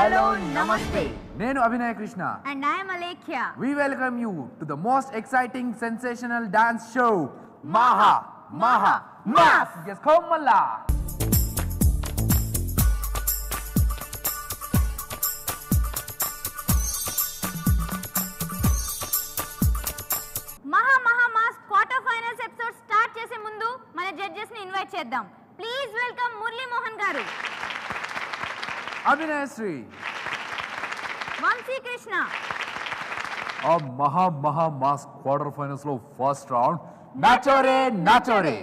Hello, Namaste. Nenu Abhinay Krishna. And I am Alekhya. We welcome you to the most exciting, sensational dance show, Maha, Maha, Mas. Yes, come Malla. Maha, Maha, Mas quarter finals episode start chese mundu mana judges ni invite cheddam. Please welcome Murli Mohan garu. Abhinay Sri. Vamsi Krishna. Maha, Maha, Mas quarter finals lo first round. Nachore, Nachore.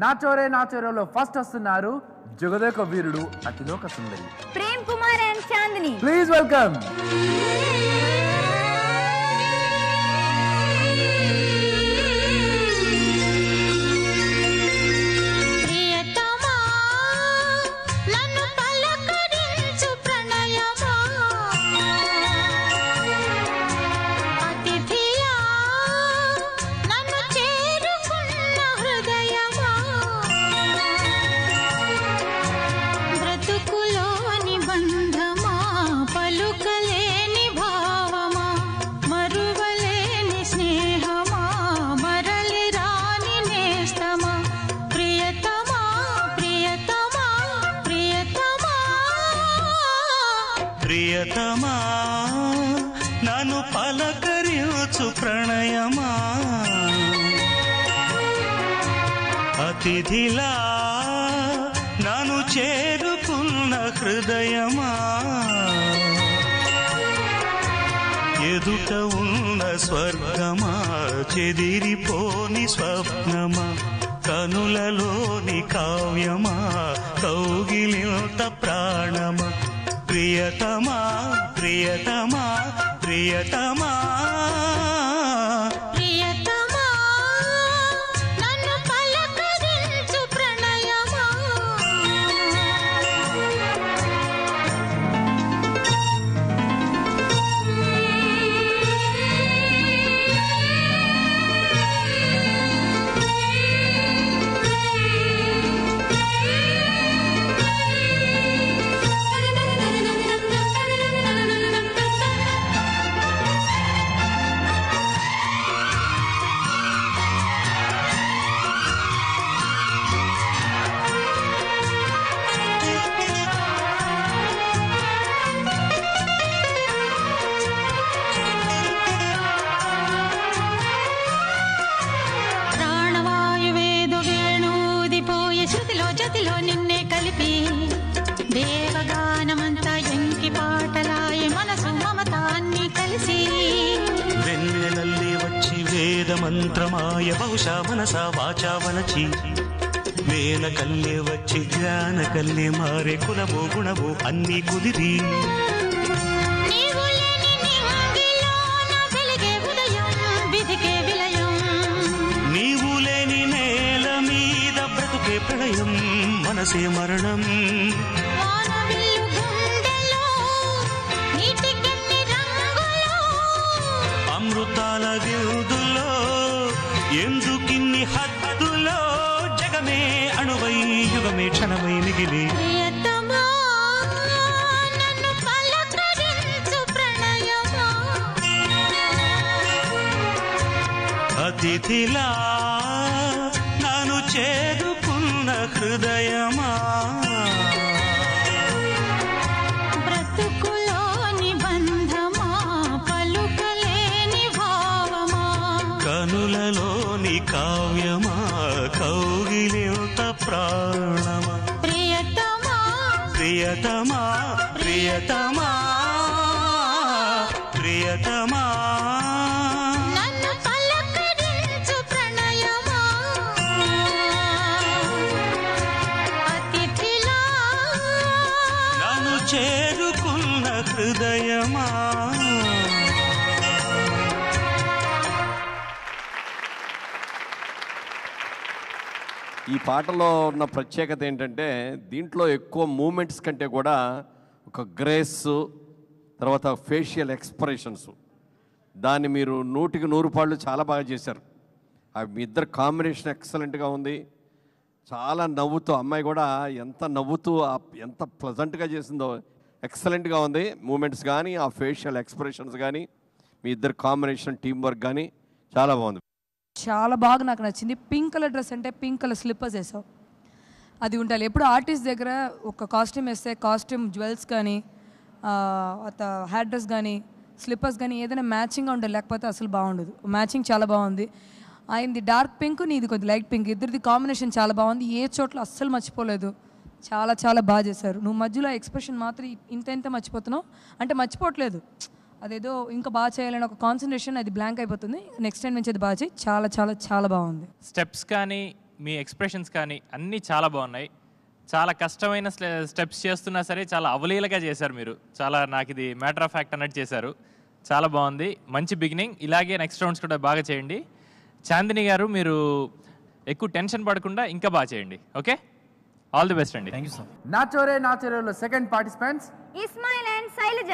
నాచోరే నాచోరేలో first వస్తున్నారు Jagadeka Veerudu Athiloka Sundari Prem Kumar and Chandini. Please welcome. ప్రియతమా నన్ను పలకరించు ప్రణయమా అతిథిలా నన్ను చేరుకున్న హృదయమా ఎదుట ఉన్న స్వర్గమా చెదిరిపోని స్వప్నమా కనులలోని కావ్యమా కౌగిలింత ప్రాణమా ప్రియతమా ప్రియతమా ప్రియతమా ప్రియతమా నన్ను పలకరించు ప్రణయమా జతిలో నిన్నే కలిపి దేవగానమంతా ఎంకి పాటలాయే మనసు మమతాన్ని కలిసి వెన్నెలల్లి వచ్చి వేద మంత్రమాయ బహుశా మనసా వాచా వనచి వేల కల్లే వచ్చి జ్ఞాన కల్లే మారే కులము గుణము అన్ని కుదిరి నీవు లేని నేల మీద బ్రతుకే ప్రళయం మనసే మరణం అమృతాల విరుదులో ఎందుకిన్ని హద్దులో జగమే అణువై యుగమే క్షణమై మిగిలి అతిథిలా నన్ను చేరుకున్న హృదయమా బ్రతుకులోని బంధమా పలుకలేని భావమా కనులలోని కావ్యమా కౌగిలింత ప్రాణమా ప్రియతమా ప్రియతమా ప్రియతమా ప్రియతమా నన్ను పలకరించు ప్రణయమా అతిథిలా నన్ను చేరుకున్న హృదయమా. ఈ పాటలో ఉన్న ప్రత్యేకత ఏంటంటే దీంట్లో ఎక్కువ మూమెంట్స్ కంటే కూడా ఒక గ్రేస్ తర్వాత ఫేషియల్ ఎక్స్ప్రెషన్స్ దాన్ని మీరు 100కి 100 పాళ్ళు చాలా బాగా చేశారు. మీ ఇద్దరు కాంబినేషన్ ఎక్సలెంట్గా ఉంది. చాలా నవ్వుతూ, అమ్మాయి కూడా ఎంత నవ్వుతూ ఎంత ప్లజెంట్గా చేసిందో, ఎక్సలెంట్గా ఉంది. మూమెంట్స్ కానీ ఆ ఫేషియల్ ఎక్స్ప్రెషన్స్ కానీ మీ ఇద్దరు కాంబినేషన్ టీం వర్క్ కానీ చాలా బాగుంది. చాలా బాగా నాకు నచ్చింది. పింక్ కలర్ డ్రెస్ అంటే పింక్ కలర్ స్లిప్పర్స్ వేసావు, అది ఉండాలి. ఎప్పుడు ఆర్టిస్ట్ దగ్గర ఒక కాస్ట్యూమ్ వేస్తే కాస్ట్యూమ్ జ్యువెల్స్ కానీ హెయిర్ డ్రెస్ కానీ స్లిప్పర్స్ కానీ ఏదైనా మ్యాచింగ్గా ఉండాలి, లేకపోతే అసలు బాగుండదు. మ్యాచింగ్ చాలా బాగుంది. ఆయనది డార్క్ పింక్, నీది కొద్ది లైట్ పింక్, ఇద్దరిది కాంబినేషన్ చాలా బాగుంది. ఏ చోట్ల అస్సలు మర్చిపోలేదు. చాలా చాలా బాగా చేశారు. నువ్వు మధ్యలో ఎక్స్ప్రెషన్ మాత్రం ఇంత మర్చిపోతున్నావు అంటే మర్చిపోవట్లేదు, అదేదో ఇంకా బాగా చేయాలని ఒక కాన్సన్ట్రేషన్, అది బ్లాంక్ అయిపోతుంది. నెక్స్ట్ టైం నుంచి అది బాగా చేయి. చాలా చాలా చాలా బాగుంది. స్టెప్స్ కానీ మీ ఎక్స్ప్రెషన్స్ కానీ అన్నీ చాలా బాగున్నాయి. చాలా కష్టమైన స్టెప్స్ చేస్తున్నా సరే చాలా అవలీలగా చేశారు మీరు. చాలా నాకు ఇది మ్యాటర్ ఆఫ్ ఫ్యాక్ట్ అన్నట్టు చేశారు. చాలా బాగుంది, మంచి బిగినింగ్. ఇలాగే నెక్స్ట్ రౌండ్స్ కూడా బాగా చేయండి. చాందిని గారు, మీరు ఎక్కువ టెన్షన్ పడకుండా ఇంకా బాగా చేయండి. ఓకే, ఆల్ ది బెస్ట్ అండి. Thank you sir. నాచోరే నాచోరేలో second participants Ismail and Shailaja.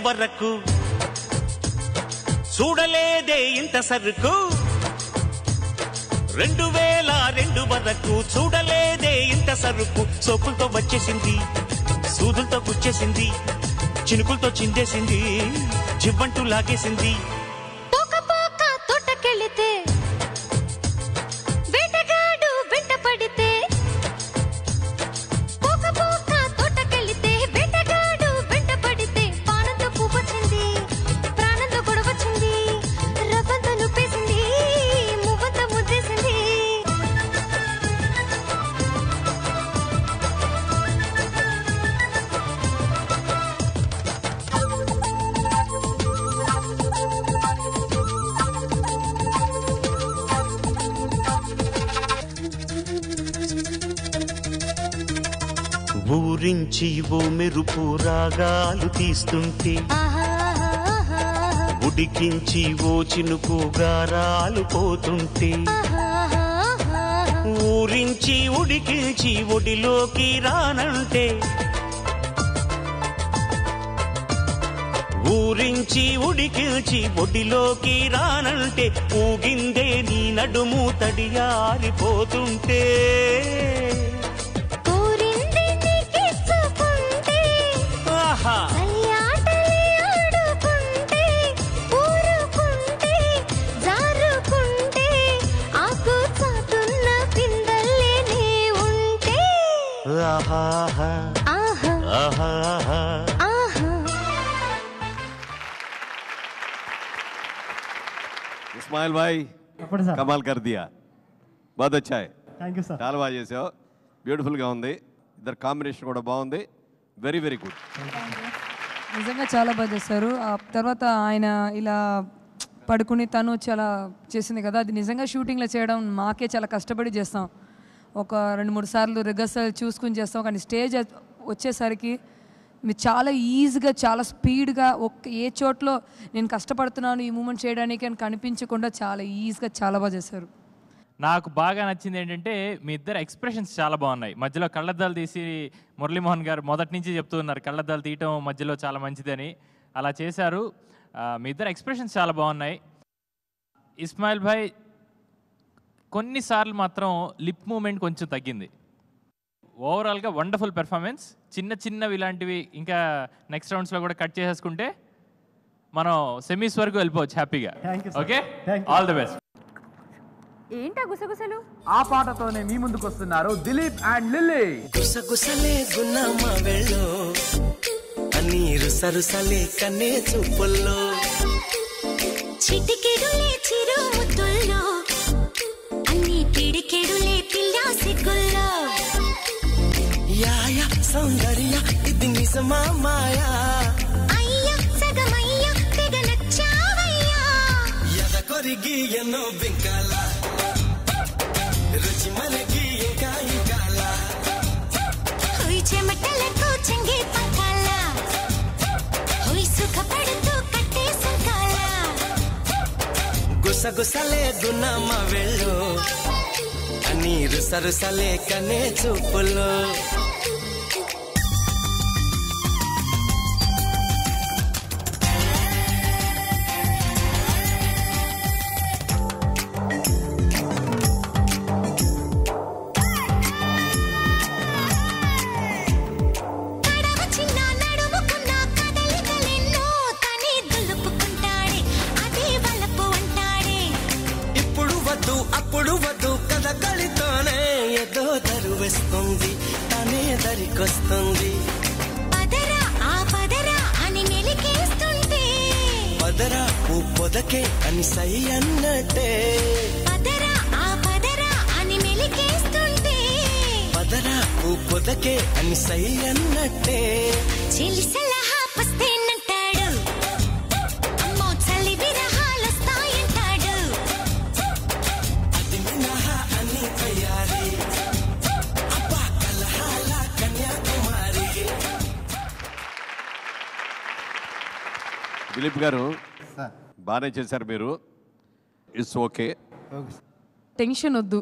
వరకు చూడలేదే ఇంత సరుకు 2002 వరకు చూడలేదే ఇంత సరుకు సోకులతో వచ్చేసింది సూదులతో గుచ్చేసింది చినుకులతో చిందేసింది జివ్వంటూ లాగేసింది పోక తోటకెళితే వేటగాడు వెంట పడితే పోక తోటకెళితే వేటగాడు వెంట పడితే పానంతో పువ్వొచ్చింది ప్రాణంతో గొడవచ్చింది రవ్వంతో నుప్పేసింది మువ్వంతో ముద్దేసింది ఊరించి ఓ మెరుపు రాగాలు తీస్తుంటే ఉడికించి ఓ చినుకు గారాలు పోతుంటే ఊరించి ఉడికించి ఒడిలోకి రానంటే ఊరించి ఉడికించి ఒడిలోకి రానంటే ఊగిందే నీ నడుము తడియారిపోతుంటే ఇస్మాయిల్ భాయ్ కమాల్ కర్ దియా బాగా వచ్చాయి థ్యాంక్ యూ సార్ చాలా బాగా చేసావు బ్యూటిఫుల్గా ఉంది ఇద్దరు కాంబినేషన్ కూడా బాగుంది వెరీ వెరీ గుడ్ నిజంగా చాలా బాగా చేశారు ఆ తర్వాత ఆయన ఇలా పడుకుని తను చాలా చేసింది కదా అది నిజంగా షూటింగ్లో చేయడం మాకే చాలా కష్టపడి చేస్తాం ఒక 2-3 సార్లు రిహర్సల్ చూసుకుని చేస్తాం కానీ స్టేజ్ వచ్చేసరికి మీరు చాలా ఈజీగా చాలా స్పీడ్గా ఏ చోట్లో నేను కష్టపడుతున్నాను ఈ మూమెంట్ చేయడానికి అని కనిపించకుండా చాలా ఈజీగా చాలా బాగా చేశారు నాకు బాగా నచ్చింది ఏంటంటే మీ ఇద్దరు ఎక్స్ప్రెషన్స్ చాలా బాగున్నాయి మధ్యలో కళ్ళద్దాలు తీసి మురళీమోహన్ గారు మొదటి నుంచి చెప్తూ ఉన్నారు కళ్ళద్దాలు తీయటం మధ్యలో చాలా మంచిదని అలా చేశారు మీ ఇద్దరు ఎక్స్ప్రెషన్స్ చాలా బాగున్నాయి ఇస్మాయిల్ భాయ్ కొన్నిసార్లు మాత్రం లిప్ మూమెంట్ కొంచెం తగ్గింది ఓవరాల్గా వండర్ఫుల్ పెర్ఫార్మెన్స్ చిన్నవి ఇలాంటివి ఇంకా నెక్స్ట్ రౌండ్స్లో కూడా కట్ చేసేసుకుంటే మనం సెమీస్ వరకు వెళ్ళిపోవచ్చు హ్యాపీగా ఓకే ఆల్ ది బెస్ట్ ఏంటా గుసగుసలు ఆ పాటతోనే మీ ముందుకు వస్తున్నారు దిలీప్ అండ్ లిల్లీ గుసగుసలే గున్నమ్మ వెళ్ళు అన్ని రుసరుసలే కన్నే చూపుల్లో చిటికెడులే చిరు ముద్దుల్లో అన్ని పిడికెడులే పిల్ల సిగ్గుల్లో యాయ సౌందర్య ఇది నిజమా మాయా అయ్య సగమయ్య తెగ నచ్చావయ్యా ఎద కొరిగి ఎన్నో బింకాల రుచి మనకి ఇంకా ఇంకాల చెమటలతో చెంగి పక్కాల హోయ్ సుఖపడుతూ కట్టే సంకాల గుసగుసలే గున్నమ్మ వెళ్ళు అని రుసరుసలే కనే చూపులు అప్పుడు వద్దు కథ కలితోనే ఏదో దరువేస్తుంది తనే దరికొస్తుంది పదరా ఆ పదరా అని మెలికేస్తుంటే పదరా ఓ పొదకే అని సై అన్నట్టే పదరా ఆ పదరా అని మెలికేస్తుంటే పదరా ఓ పొదకే అని సై అన్నట్టే చెలి సలహా పస్తేనంటాడు అమ్మో చలి విరహాలొస్తాయంటాడు అది మినహా అని తయారీ అబ్బా కలహాల కన్యాకుమారి. దిలీప్ గారు బాగానే చేశారు మీరు. It's okay. టెన్షన్ వద్దు,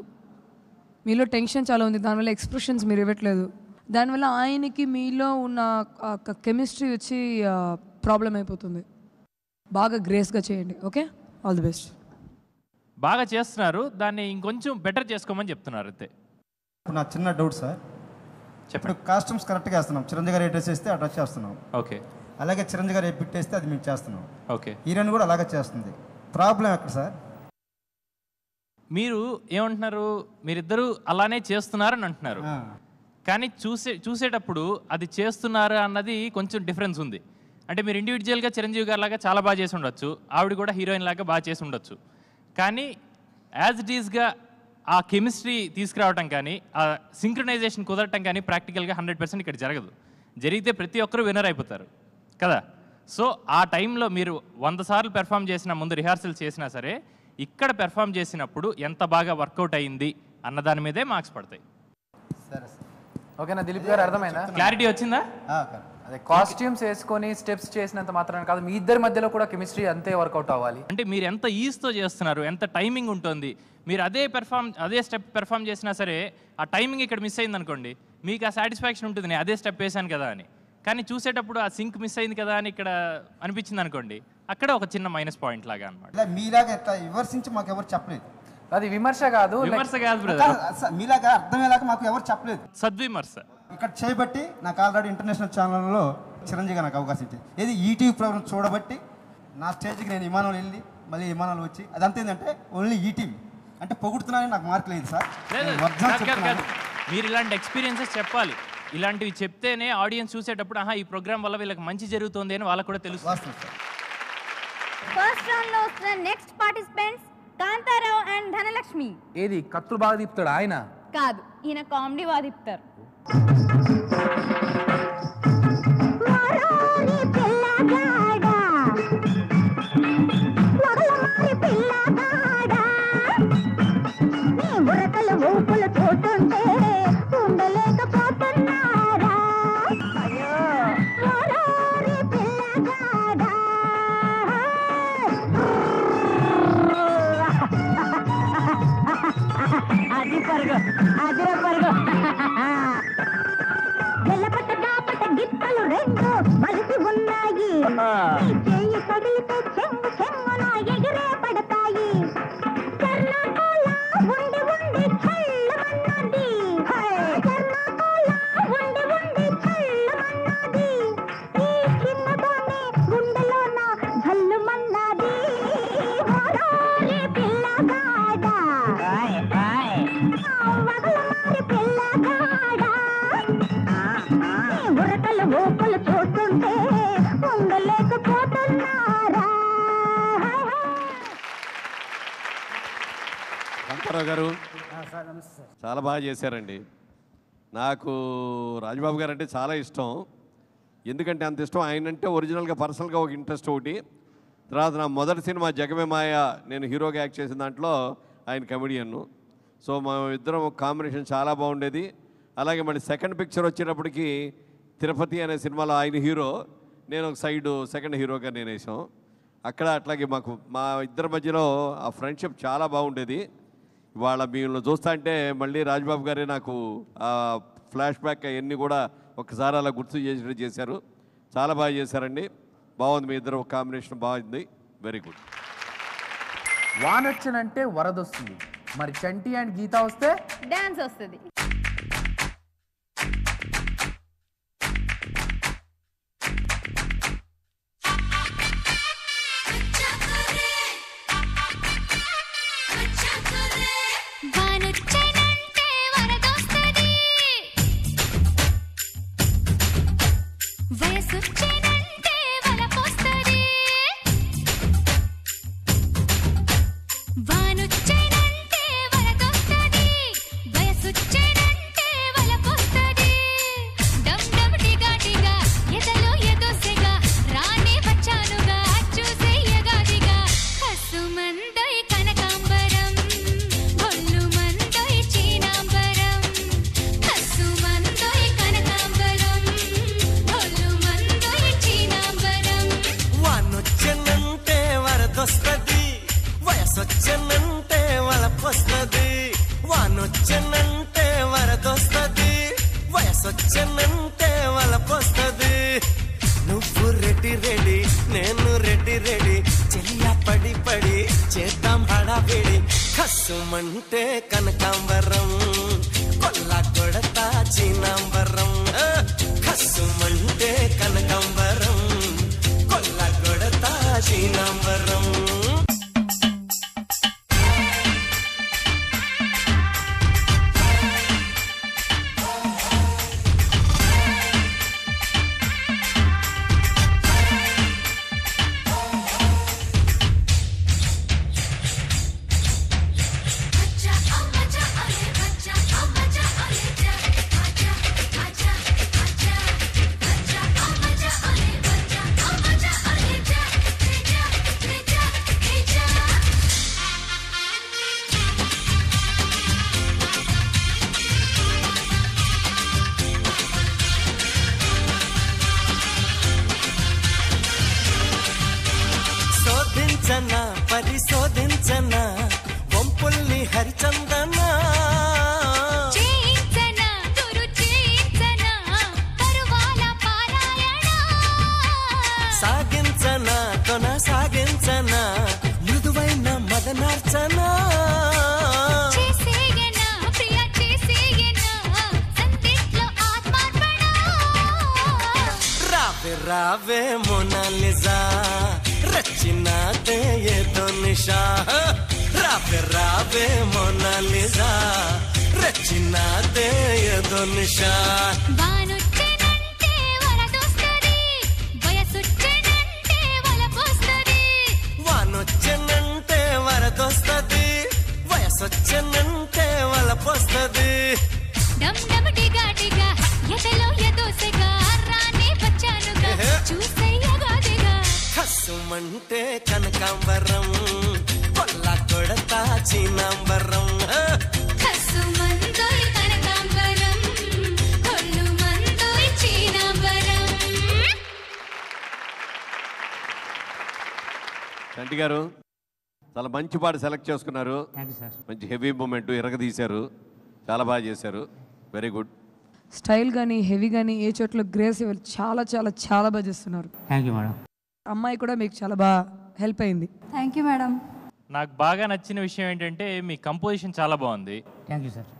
మీలో టెన్షన్ చాలా ఉంది, దానివల్ల ఎక్స్ప్రెషన్స్ మీరు ఇవ్వట్లేదు, దానివల్ల ఆయనకి మీలో ఉన్న కెమిస్ట్రీ వచ్చి ప్రాబ్లం అయిపోతుంది. బాగా గ్రేస్గా చేయండి. Okay, all the best. బాగా చేస్తున్నారు, దాన్ని ఇంకొంచెం బెటర్ చేసుకోమని చెప్తున్నారు అంతే. నా చిన్న డౌట్ సార్, ఇప్పుడు కాస్ట్యూమ్స్ కరెక్ట్గా వేస్తున్నాం, చిరంజీవి గారు ఏ డ్రెస్ వేస్తే ఆ డ్రెస్ చేస్తున్నాం. ఓకే. అలాగే చిరంజీవి గారు ఏ బిట్ వేస్తే అది మేము చేస్తున్నాం. ఓకే. హీరోయిన్ కూడా అలాగే చేస్తుంది. ప్రాబ్లం ఎక్కడ సార్? మీరు ఏమంటున్నారు, మీరిద్దరూ అలానే చేస్తున్నారని అంటున్నారు, కానీ చూసేటప్పుడు అది చేస్తున్నారు అన్నది కొంచెం డిఫరెన్స్ ఉంది. అంటే మీరు ఇండివిజువల్గా చిరంజీవి గారి లాగా చాలా బాగా చేసి ఉండొచ్చు, ఆవిడ కూడా హీరోయిన్ లాగా బాగా చేసి ఉండొచ్చు, కానీ యాజ్ ఇట్ ఈస్గా ఆ కెమిస్ట్రీ తీసుకురావటం కానీ ఆ సింక్రనైజేషన్ కుదరటం కానీ ప్రాక్టికల్గా 100% ఇక్కడ జరగదు. జరిగితే ప్రతి ఒక్కరూ విన్నర్ అయిపోతారు కదా. సో ఆ టైంలో మీరు 100 సార్లు పెర్ఫామ్ చేసిన ముందు రిహార్సల్ చేసినా సరే ఇక్కడ పెర్ఫామ్ చేసినప్పుడు ఎంత బాగా వర్కౌట్ అయింది అన్న దాని మీదే మార్క్స్ పడతాయి. ఓకేనా దిలీప్ గారు, అర్థమైందా? క్లారిటీ వచ్చిందా? అదే కాస్ట్యూమ్స్ వేసుకొని స్టెప్స్ చేసినంత మాత్రాన కాదు, మీ ఇద్దరి మధ్యలో కూడా కెమిస్ట్రీ అంతే వర్కౌట్ అవ్వాలి. అంటే మీరు ఎంత ఈజ్తో చేస్తున్నారు, ఎంత టైమింగ్ ఉంటుంది, మీరు అదే స్టెప్ పెర్ఫామ్ చేసినా సరే ఆ టైమింగ్ ఇక్కడ మిస్ అయింది అనుకోండి, మీకు ఆ సాటిస్ఫాక్షన్ ఉంటుంది, నేను అదే స్టెప్ వేసాను కదా అని. కానీ చూసేటప్పుడు ఆ సింక్ మిస్ అయింది కదా అని ఇక్కడ అనిపించింది అనుకోండి, అక్కడ ఒక చిన్న మైనస్ పాయింట్ లాగా అనమాట. మీలాగా విమర్శించి మాకు ఎవరు చెప్పలేదు. అది విమర్శ కాదు, విమర్శ కాదు బ్రదర్, మీలాగా అర్థమయ్యేలాగా మాకు ఎవరు చెప్పలేదు. సద్విమర్శ. ఇక్కడ చేయబట్టి నాకు ఆల్రెడీ ఇంటర్నేషనల్ ఛానల్లో చిరంజీవి నాకు అవకాశం ఇచ్చింది. ఏది ఈటీవీ ప్రోగ్రామ్ చూడబట్టి నా స్టేజ్కి నేను విమానంలో వెళ్ళి మళ్ళీ విమానంలో వచ్చి అదంతా ఏంటంటే ఓన్లీ ఈటీవీ అంటే పొగుడుతున్నానని నాకు మార్క్ లేదు సార్. మీరు ఇలాంటి ఎక్స్పీరియన్సెస్ చెప్పాలి, ఇలాంటివి చెప్తేనే ఆడియన్స్ చూసేటప్పుడు ఆహా ఈ ప్రోగ్రామ్ వల్ల వీళ్ళకి మంచి జరుగుతుంది అని వాళ్ళకు కూడా తెలుస్తుంది. ఫస్ట్ రౌండ్ లో వస్తున్న next participants Kantharao and Dhanalakshmi. ఏది కత్తులు బాగా తిప్పుతాడు ఆయన? కాదు, ఈయన కామెడీ బాగా తిప్పుతారు. ఊపులు చూస్తుంటే ఉండలేకపోతున్నారా పిల్లగాడా. అది పరుగు, అదిర పరుగు. గెల్లపట్ట దాపట్ట గిత్తలు రెండు మలిసి ఉన్నాయి, చెయ్యి తగిలితే చెంగు చెంగున ఎగిరే పడతాయి. కర్ణాకోల ఉండి ఉండి చల్లమన్నది, కర్ణాకోల ఉండి ఉండి చల్లమన్నది, ఈ చిన్నతోనే గుండెలోన జల్లుమన్నది. ఓరోరి పిల్లగాడా, వగలమారి పిల్లగాడా, ఉరకలు ఊపులు చూస్తుంటే ఉండలేకపోతున్నారా. కాంతారావు గారు చాలా బాగా చేశారండి. నాకు రాజబాబు గారు అంటే చాలా ఇష్టం. ఎందుకంటే అంత ఇష్టం, ఆయన అంటే ఒరిజినల్గా పర్సనల్గా ఒక ఇంట్రెస్ట్ ఒకటి. తర్వాత నా మొదటి సినిమా జగమే మాయ, నేను హీరోగా యాక్ట్ చేసిన దాంట్లో ఆయన కమెడియన్ను. సో మా ఇద్దరం కాంబినేషన్ చాలా బాగుండేది. అలాగే మళ్ళీ సెకండ్ పిక్చర్ వచ్చేటప్పటికి తిరుపతి అనే సినిమాలో ఆయన హీరో, నేను ఒక సైడ్ సెకండ్ హీరోగా నేను వేసాం. అక్కడ అట్లాగే మా ఇద్దరి మధ్యలో ఆ ఫ్రెండ్షిప్ చాలా బాగుండేది. ఇవాళ మీరు చూస్తా అంటే మళ్ళీ రాజ్బాబు గారే నాకు ఆ ఫ్లాష్ బ్యాక్ అవన్నీ కూడా ఒకసారి అలా గుర్తు చేశారు. చాలా బాగా చేశారండి. బాగుంది, మీ ఇద్దరు కాంబినేషన్ బాగుంది. Very good. వానొచ్చనంటే వరదొస్తుంది, మరి చంటి అండ్ గీత వస్తే డాన్స్ వస్తుంది. వయసొచ్చనంటే వలపొస్తది. నువ్వు రెడ్డి రెడీ, నేను రెడ్డి రెడీ, చెయ్య పడి పడి చేద్దాం హడావిడి. కస్సుమంటే కనకాంబరం, కొల్ల కొడతా చీనాంబరం. కస్సుమంటే కనకాంబరం, కొల్ల కొడతా చీనాంబరం. పరిశోధించనా వంపుల్ని హరిచందనా, సాగించనా కొనసాగించనా మృదువైన మదనార్చనా. రావే రావే మోనాలిజా, రచినాదే ఏదో నిషా. రావే రావే మోనాలిజా, రచినాదే ఏదో నిషా. వానొచ్చనంటే వరదొస్తది, వయసొచ్చనంటే వలపొస్తది. కస్సుమంటే కనకాంబరం, కొల్ల కొడతా చీనాంబరం. చంటి గారు చాలా మంచి పాట సెలెక్ట్ చేసుకున్నారు. మంచి హెవీ మూమెంట్ ఇరగదీశారు, చాలా బాగా చేశారు. Very good. స్టైల్ కానీ హెవీ కానీ ఏ చోట్ల గ్రేస్ చాలా చాలా చాలా బాగా చేస్తున్నారు. Thank you madam. అమ్మాయి కూడా మీకు చాలా బాగా హెల్ప్ అయింది. Thank you madam. నాకు బాగా నచ్చిన విషయం ఏంటంటే మీ కంపోజిషన్ చాలా బాగుంది. Thank you sir.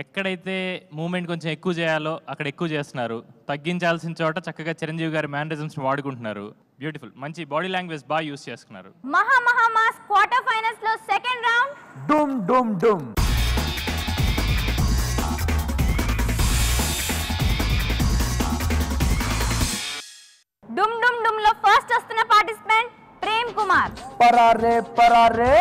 ఎక్కడైతే మూమెంట్ కొంచెం ఎక్కువ చేయాలో అక్కడ ఎక్కువ చేస్తున్నారు, తగ్గించాల్సిన చోట చక్కగా చిరంజీవి గారి మేనరిజమ్స్ వాడుకుంటున్నారు. బ్యూటిఫుల్. మంచి బాడీ లాంగ్వేజ్ బాగా యూస్ చేసుకున్నారు. మహా మహా మాస్ క్వార్టర్ ఫైనల్స్ లో సెకండ్ రౌండ్ డూమ్ డూమ్ డూమ్. డుమ్ డుమ్ డుమ్ లో ఫస్ట్ వస్తున్న పార్టిసిపెంట్ ప్రేమ్ కుమార్. పరారే పరారే.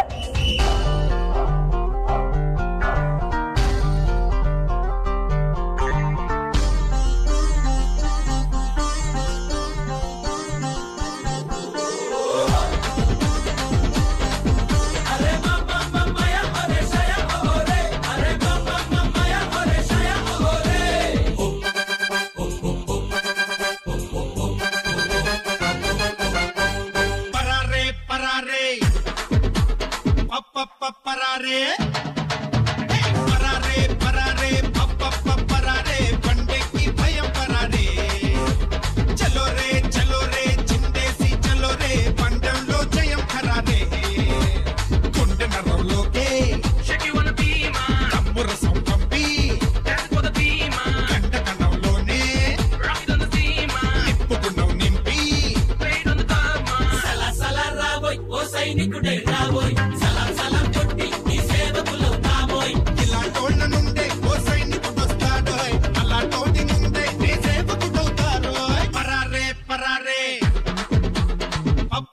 సైనికుడై రాబోయ్ సలాం సలాం కొట్టి నీ సేవకులు కాబోయ్ ఇలాంటోళ్ళ నుండే ఓ సైనికుడొస్తాడోయ్ అలాంటోడి నుండే నీ సేవకుడవుతారోయ్ పరారే పరారే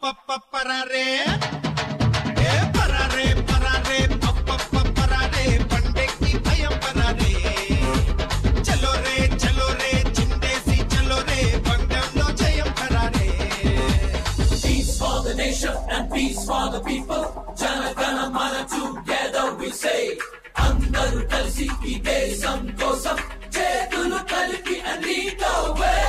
పప్ప పరారే ఏ పరారే పరారే పప్ప పరారే పండెక్కి భయం పరారే చలో రే చిందేసి చలో రే బంధంలో జయం పరారే Peace for the nation and peace for the people జనగణ మన together we say అందరూ కలిసి ఈ దేశం కోసం చేతులు కలిపి and lead the way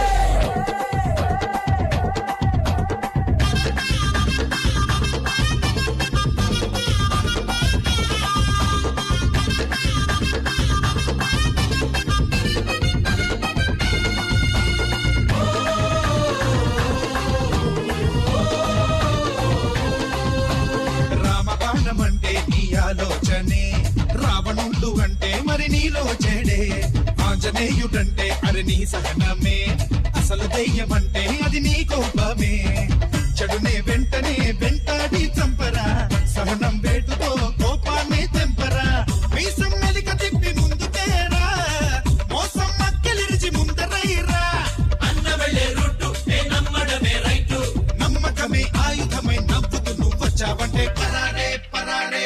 రామబాణమంటే నీ ఆలోచనే రావణుడు అంటే మరి నీలో చెడే ఆంజనేయుడంటే అరి నీ సహనమే అసలు దెయ్యమంటే అది నీ కోపమే చెడునే వెంటనే వెంటాడి చంపరా సహనం వేటుతో కోపాన్ని తెంపరా మీసం మెలిక తిప్పి ముందుకేరా మోసం మక్కలిరిచి ముందరైరా అన్న వెళ్ళే రూటు నే నమ్మడమే రైటు నమ్మకమే ఆయుధమై నవ్వుతూ నువ్వు వచ్చావంటే పరారే పరారే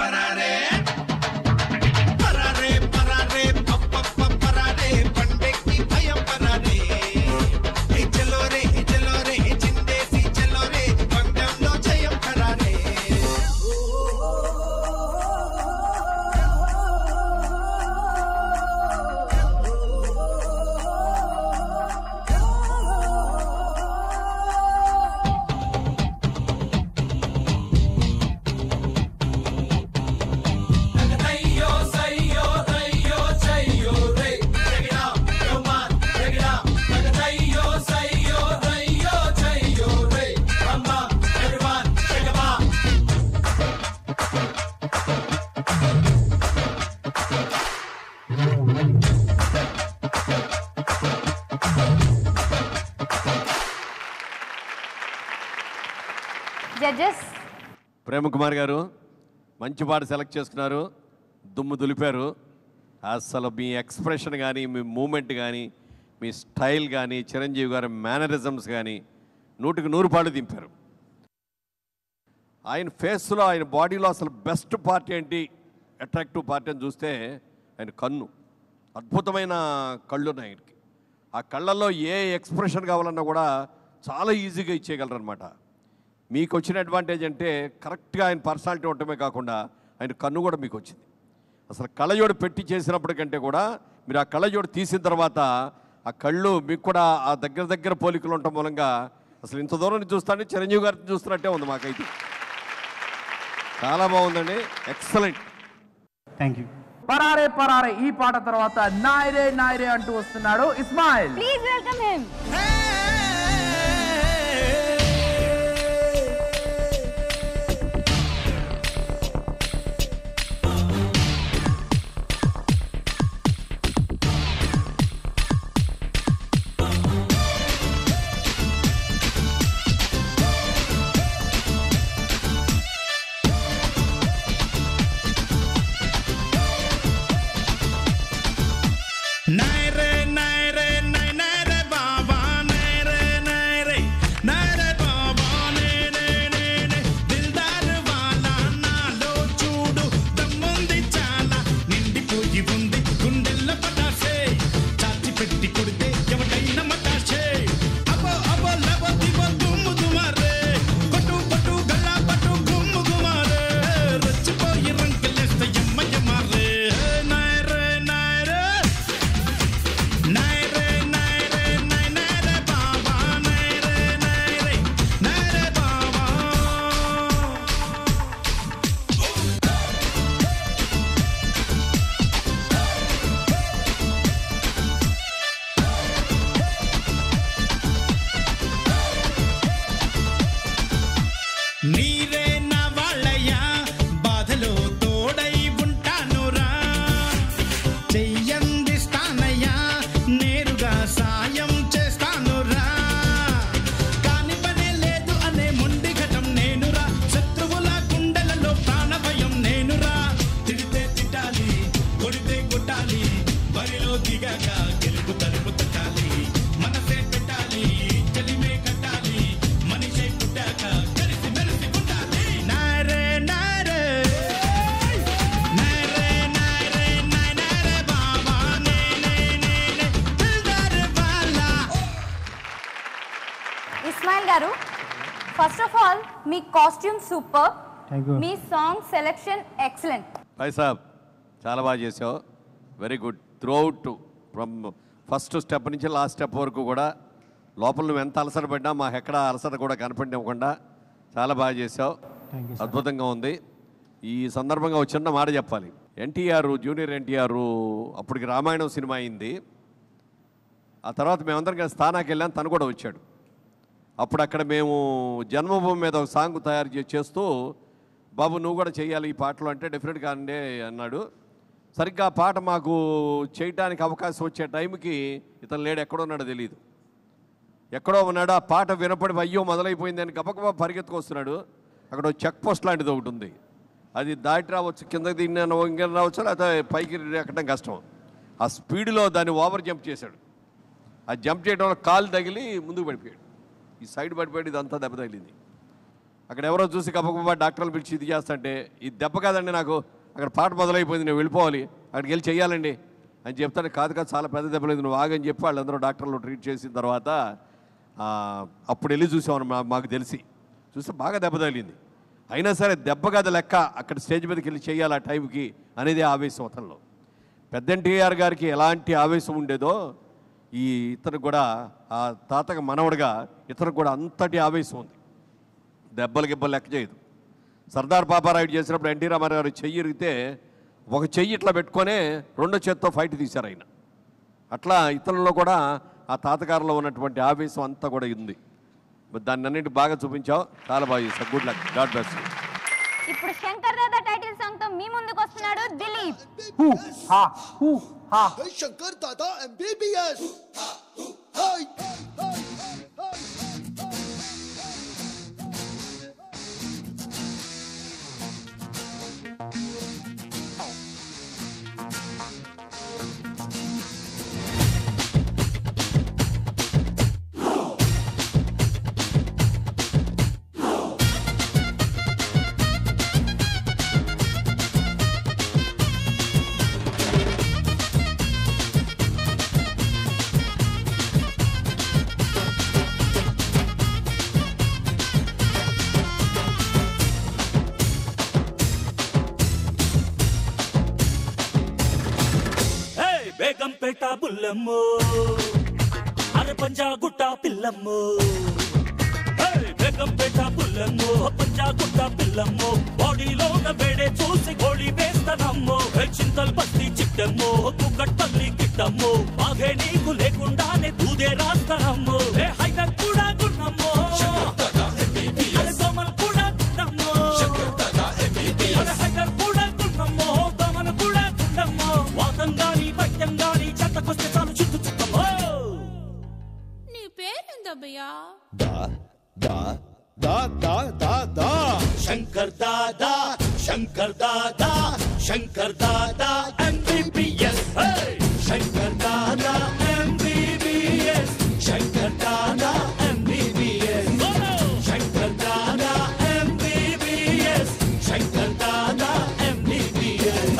పరారే పరారే పరారే పరారే పండెక్కి భయం పరారే చలో రే చిందేసి చలో రే బంధంలో జయం పరారే Ayo, sayo, ayo, sayo, re. Check it out, come on, check it out. Ayo, sayo, ayo, sayo, re. Come on, everyone, check it out. Judges Prema Kumar garu మంచి పాట సెలెక్ట్ చేసుకున్నారు, దుమ్ము దులిపారు. అసలు మీ ఎక్స్ప్రెషన్ కానీ మీ మూమెంట్ కానీ మీ స్టైల్ కానీ చిరంజీవి గారి మేనరిజమ్స్ కానీ 100కి 100 పాళ్ళు దింపారు. ఆయన ఫేస్లో ఆయన బాడీలో అసలు బెస్ట్ పార్ట్ ఏంటి, అట్రాక్టివ్ పార్ట్ అని చూస్తే ఆయన కన్ను. అద్భుతమైన కళ్ళు ఉన్నాయి ఆయనకి. ఆ కళ్ళల్లో ఏ ఎక్స్ప్రెషన్ కావాలన్నా కూడా చాలా ఈజీగా ఇచ్చేయగలరు అనమాట. మీకు వచ్చిన అడ్వాంటేజ్ అంటే కరెక్ట్గా ఆయన పర్సనాలిటీ ఉండటమే కాకుండా ఆయన కన్ను కూడా మీకు వచ్చింది. అసలు కళ్ళజోడు పెట్టి చేసినప్పటికంటే కూడా మీరు ఆ కళ్ళజోడు తీసిన తర్వాత ఆ కళ్ళు మీకు కూడా ఆ దగ్గర పోలికలు ఉండటం మూలంగా అసలు ఇంత దూరం నుంచి చూస్తానే చిరంజీవి గారిని చూస్తున్నట్టే ఉంది మాకైతే. చాలా బాగుందండి, ఎక్సలెంట్. Thank you. పరారే పరారే ఈ పాట తర్వాత నాయరే నాయరే అంటూ వస్తున్నాడు Ismail. Please welcome him. Naire, naire, naire, naire, baba, naire. Ismail garu, first of all మీ కాస్ట్యూమ్ సూపర్, మీ సాంగ్ సెలెక్షన్ ఎక్సలెంట్. భాయ్ సాబ్ చాలా బాగా చేసావు, very good. Throughout from first step నుంచి లాస్ట్ స్టెప్ వరకు కూడా లోపల నువ్వు ఎంత అలసట పడినా మాకు ఎక్కడ అలసట కూడా కనపడివ్వకుండా చాలా బాగా చేసావు, అద్భుతంగా ఉంది. ఈ సందర్భంగా ఒక చిన్న మాట చెప్పాలి. ఎన్టీఆర్, జూనియర్ ఎన్టీఆర్ అప్పటికి రామాయణం సినిమా అయింది. ఆ తర్వాత మేమందరం కలిసి స్థానాకి వెళ్ళాం, తను కూడా వచ్చాడు. అప్పుడు అక్కడ మేము జన్మభూమి మీద ఒక సాంగ్ తయారు చేస్తూ, బాబు నువ్వు కూడా చేయాలి ఈ పాటలు అంటే డెఫినెట్గా అండే అన్నాడు. సరిగ్గా ఆ పాట మాకు చేయడానికి అవకాశం వచ్చే టైంకి ఇతను లేడు, ఎక్కడో ఉన్నాడో తెలియదు. ఎక్కడో ఉన్నాడు. ఆ పాట వినపడి అయ్యో మొదలైపోయింది అని గబగబా పరిగెత్తుకొస్తున్నాడు. అక్కడ చెక్ పోస్ట్ లాంటిది ఒకటి ఉంది, అది దాటి రావచ్చు, కిందకి దిగిన ఇంకా రావచ్చు, లేకపోతే పైకి ఎక్కడం కష్టం. ఆ స్పీడ్లో దాన్ని ఓవర్ జంప్ చేశాడు. ఆ జంప్ చేయడం వల్ల కాలు తగిలి ముందుకు పడిపోయాడు. ఈ సైడ్ పడిపోయాడు, ఇదంతా దెబ్బ తగిలింది. అక్కడ ఎవరో చూసి గబగబా డాక్టర్లు పిలిచి ఇది చేస్తుంటే, ఈ దెబ్బ కాదండి నాకు, అక్కడ పాట మొదలైపోయింది, నేను వెళ్ళిపోవాలి, అక్కడికి వెళ్ళి చెయ్యాలండి అని చెప్తాను. కాదు కాదు చాలా పెద్ద దెబ్బలేదు, నువ్వు ఆగని చెప్పి వాళ్ళందరూ డాక్టర్లు ట్రీట్ చేసిన తర్వాత అప్పుడు వెళ్ళి చూసామని మాకు తెలిసి చూస్తే బాగా దెబ్బ తగిలింది. అయినా సరే దెబ్బ కాదు లెక్క, అక్కడ స్టేజ్ మీదకి వెళ్ళి చేయాలి ఆ టైంకి అనేది ఆవేశం అతనిలో. పెద్ద ఎన్టీఆర్ గారికి ఎలాంటి ఆవేశం ఉండేదో ఈ ఇతనికి కూడా, ఆ తాతకు మనవడుగా ఇతనికి కూడా అంతటి ఆవేశం ఉంది. దెబ్బలు గిబ్బలు లెక్క చేయదు. సర్దార్ పాపారాయుడు చేసినప్పుడు ఎన్టీ రామారావు గారు చెయ్యి ఇరిగితే ఒక చెయ్యి ఇట్లా పెట్టుకొనే రెండో చేత్తో ఫైట్ తీశారు ఆయన. అట్లా ఇతరులలో కూడా ఆ తాతగారిలో ఉన్నటువంటి ఆవేశం అంతా కూడా ఉంది. దాన్ని అన్నింటి బాగా చూపించావు, చాలా బాగా చేశావు. Good luck, God bless you. ఇప్పుడు శంకర్ దాదా టైటిల్ సాంగ్ తో మీ ముందుకు వస్తున్నాడు దిలీప్. శంకర్ దాదా MBBS. బేగంపేట బుల్లమ్మో, అరే పంజాగుట్ట పిల్లమ్మో. బేగంపేట బుల్లమ్మో, పంజాగుట్ట పిల్లమ్మో, బాడీలో వేడే చూసి గోళీ వేస్తానమ్మో. చింతల్ బస్తి చిట్టమ్మో, కుక్కట్పల్లి గిట్టమ్మో, బాగే నీకు లేకుండానే దూదే రాస్తానమ్మో. హైదర్ కూడా గున్నమ్మో, అరే దోమలు కూడా గున్నమ్మో, అరే హైదర్ కూడా గున్నమ్మో, దోమలు కూడా గున్నమ్మో. వాతంగాని పట్యంగాని చెత్తకొస్తే చాలు చుట్టూ చుట్టమ్మో. నీ పేరేందబ్బయ్యా? Shankar Dada, Shankar Dada, Shankar Dada MBBS. Shankar Dada MBBS, Shankar Dada MBBS, Shankar Dada MBBS, Shankar Dada MBBS.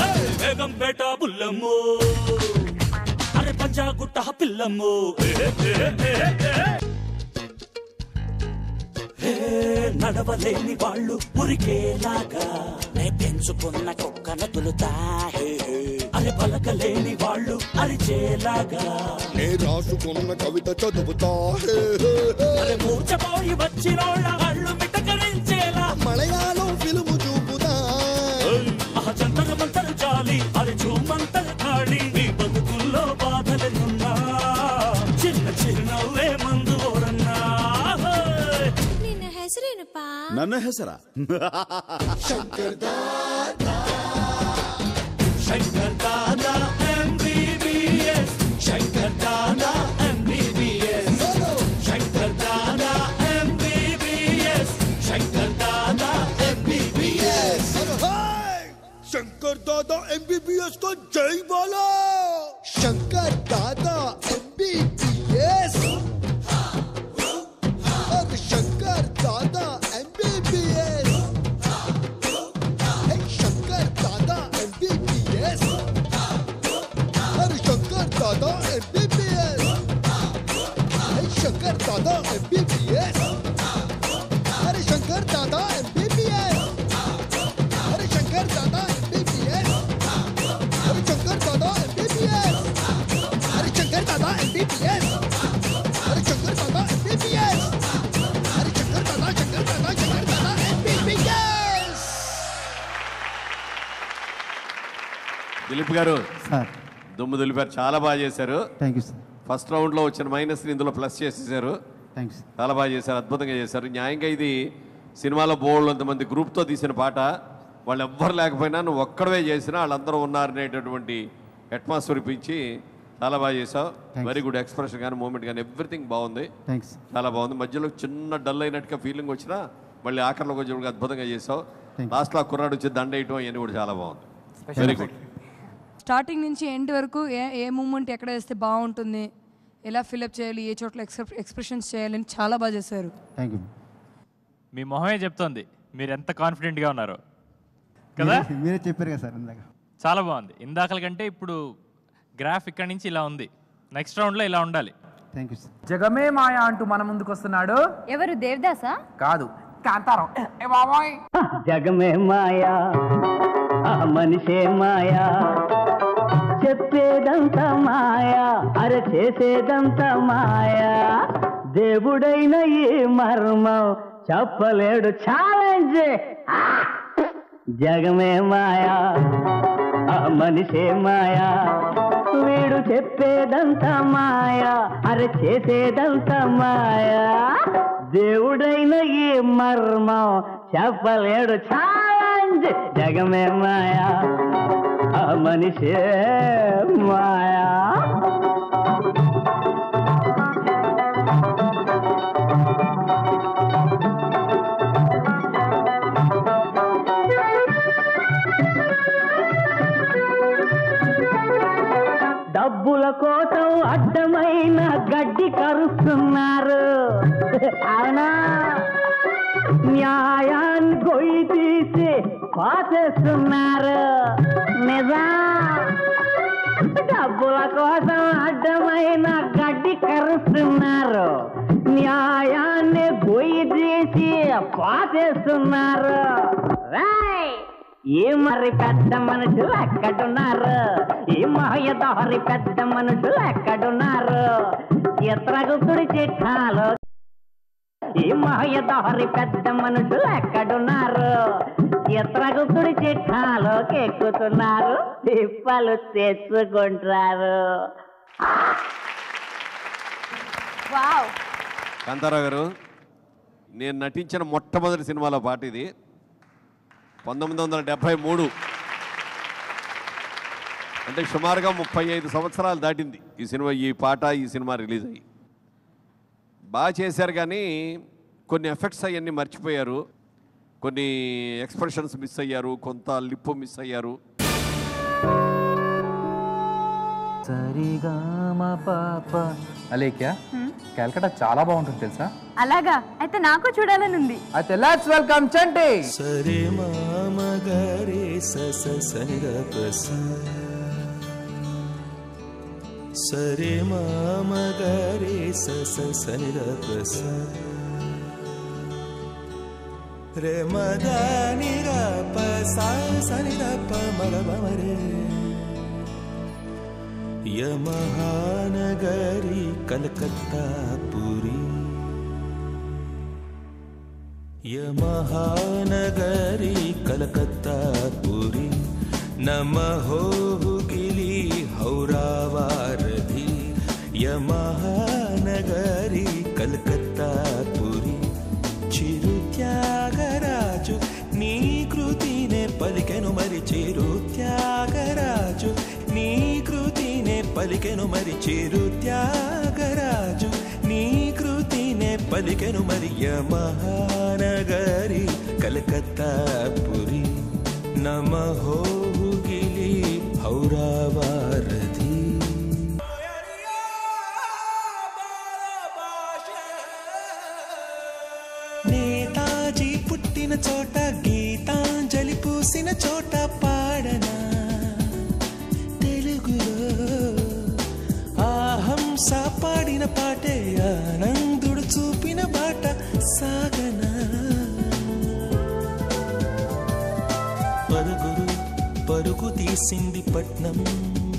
Begumpet బుల్లమ్మో, అరే పంజాగుట్ట పిల్లమ్మో. నడవలేని వాళ్ళు ఉరికేలాగా నే పెంచుకున్న కుక్కను తులుతా. అరే పలకలేని వాళ్ళు అరిచేలాగా నే రాసుకున్న కవిత చదువుతా. అరే మూర్చపోయి వచ్చినోళ్ళ వాళ్ళు మిటకరించేలా మలయాళం ఫిల్ము చూపుతా. జంతర మంతరు చాలి, అరే చూమంతరు ఖాళీ. నీ బతుకుల్లో బాధలున్నా చిన్న చిరునవ్వే మందు ఓరన్నా. ಹೆಸರೇನಪ್ಪಾ? ನನ್ನ ಹೆಸರ Shankar Dada, Shankar Dada MBBS, Shankar Dada MBBS, Shankar Dada MBBS, Shankar Dada MBBS. Shankar दादा MBBS को जय बोलो. शंकर दादा MBBS, और शंकर दादा MBBS, शंकर दादा MBBS, MBBS. अरे शंकर दादा MBBS. अरे शंकर दादा MBBS. దిలీప్ గారు సార్ దుమ్ము దులిపారు, చాలా బాగా చేశారు. Thank you sir. ఫస్ట్ రౌండ్లో వచ్చిన మైనస్ని ఇందులో ప్లస్ చేసేసారు. థ్యాంక్స్. చాలా బాగా చేశారు, అద్భుతంగా చేశారు. న్యాయంగా ఇది సినిమాలో బోల్డ్ అంతమంది గ్రూప్తో తీసిన పాట, వాళ్ళు ఎవ్వరు లేకపోయినా నువ్వు ఒక్కడవే చేసినా వాళ్ళందరూ ఉన్నారనేటటువంటి అట్మాస్ఫియర్ ఇప్పించి చాలా బాగా చేసావు. వెరీ గుడ్ ఎక్స్ప్రెషన్ కానీ మూమెంట్ కానీ ఎవ్రీథింగ్ బాగుంది. థ్యాంక్స్. చాలా బాగుంది. మధ్యలో చిన్న డల్ అయినట్టుగా ఫీలింగ్ వచ్చినా మళ్ళీ ఆఖరిలోకి వచ్చి అద్భుతంగా చేసావు. లాస్ట్లో ఆ కుర్రాడు వచ్చి దండ వేయటం అవన్నీ కూడా చాలా బాగుంది. Very good. స్టార్టింగ్ నుంచి ఎండ్ వరకు ఏ మూమెంట్ ఎక్కడ వేస్తే బాగుంటుంది, ఎలా ఫిల్అప్ చేయాలి, ఏ చోట్ల ఎక్స్ప్రెషన్స్ చేయాలని చాలా బాగా చేశారు. Thank you. మీ మొహమే చెప్తోంది మీరు ఎంత కాన్ఫిడెంట్గా ఉన్నారో కదా. మీరే చెప్పారు కదా సార్ ఇందాక. చాలా బాగుంది. ఇందాకల కంటే ఇప్పుడు గ్రాఫ్ ఇక్కడి నుంచి ఇలా ఉంది, నెక్స్ట్ రౌండ్లో ఇలా ఉండాలి. Thank you sir. జగమే మాయ అంటూ మన ముందుకు వస్తున్నాడు. ఎవరు, దేవదాసా? కాదు, కాంతారావు. ఏ బాబాయ్. జగమే మాయా, మనిషే మాయా, చెప్పేదంతా మాయా, అరే చేసేదంతా మాయా, దేవుడైన ఈ మర్మం చెప్పలేడు. ఛాలెంజ్. జగమే మాయా, మనిషే మాయా, వీడు చెప్పేదంతా మాయా, అరే చేసేదంతా మాయా, దేవుడైన ఈ మర్మం చెప్పలేడు. ఛాలెంజ్. జగమే మాయా, మనిషే మాయా. డబ్బుల కోసం అడ్డమైన గడ్డి కరుస్తున్నారు. అవునా? న్యాయాన్ని గొయ్యి తీసి పాసేస్తున్నారు. నిజా? డబ్బుల కోసం అడ్డమైన గడ్డి కరుస్తున్నారు, న్యాయాన్ని గొయ్యి తీసి పాసేస్తున్నారు. ఈ మరి పెద్ద మనుషులు ఎక్కడున్నారు, ఈ మాయదారి పెద్ద మనుషులు ఎక్కడున్నారు, చిత్రగుప్తుడి చిట్టాలో ఈ మాయదారి పెద్ద మనుషులు ఎక్కడున్నారు, చిత్రగుప్తుడి చిట్టాలోకి ఎక్కుతున్నారు, తిప్పలు తెచ్చుకుంటారు. కాంతారావు గారు, నేను నటించిన మొట్టమొదటి సినిమాలో పాట ఇది. 1973, అంటే సుమారుగా 35 సంవత్సరాలు దాటింది ఈ సినిమా, ఈ పాట ఈ సినిమా రిలీజ్ అయ్యి. బాగా చేశారు కానీ కొన్ని ఎఫెక్ట్స్ అవన్నీ మర్చిపోయారు, కొన్ని ఎక్స్ప్రెషన్స్ మిస్ అయ్యారు, కొంత లిప్ మిస్ అయ్యారు. అలేఖ్య, కలకత్తా చాలా బాగుంటుంది తెలుసా? అలాగా? అయితే నాకు చూడాలని ఉంది. అయితే లెట్స్ వెల్కమ్ చంటి. సరే మామ గరే సస సంగపస, సరే మామ గరే సస సంగపస, రే మదని రప సా సని రప మరబమరే, యమహానగరి కలకత్తా పురి, యమహానగరి కలకత్తా పురి, నమహో గిలి హౌరావారధి, యమహానగరి కలకత్తా పురి, చిరు త్యాగరాజు నీ కృతినే పలికెను మరి, చిరు త్యాగరాజు నీ కృతినే పలికెను మరి, చిరు త్యాగరాజు నీ కృతినే పలికెను మరి, యమహానగరి కలకత్తా పురి, నమహో గిలి హౌరావారధి. నేతాజీ పుట్టిన చోట, గీతాంజలి పూసిన చోట పాడనా తెలుగులో, ఆహంస పాడిన పాటే ఆనందుడు చూపిన బాట సాగనా, పరుగురు పరుగు తీసింది పట్నం,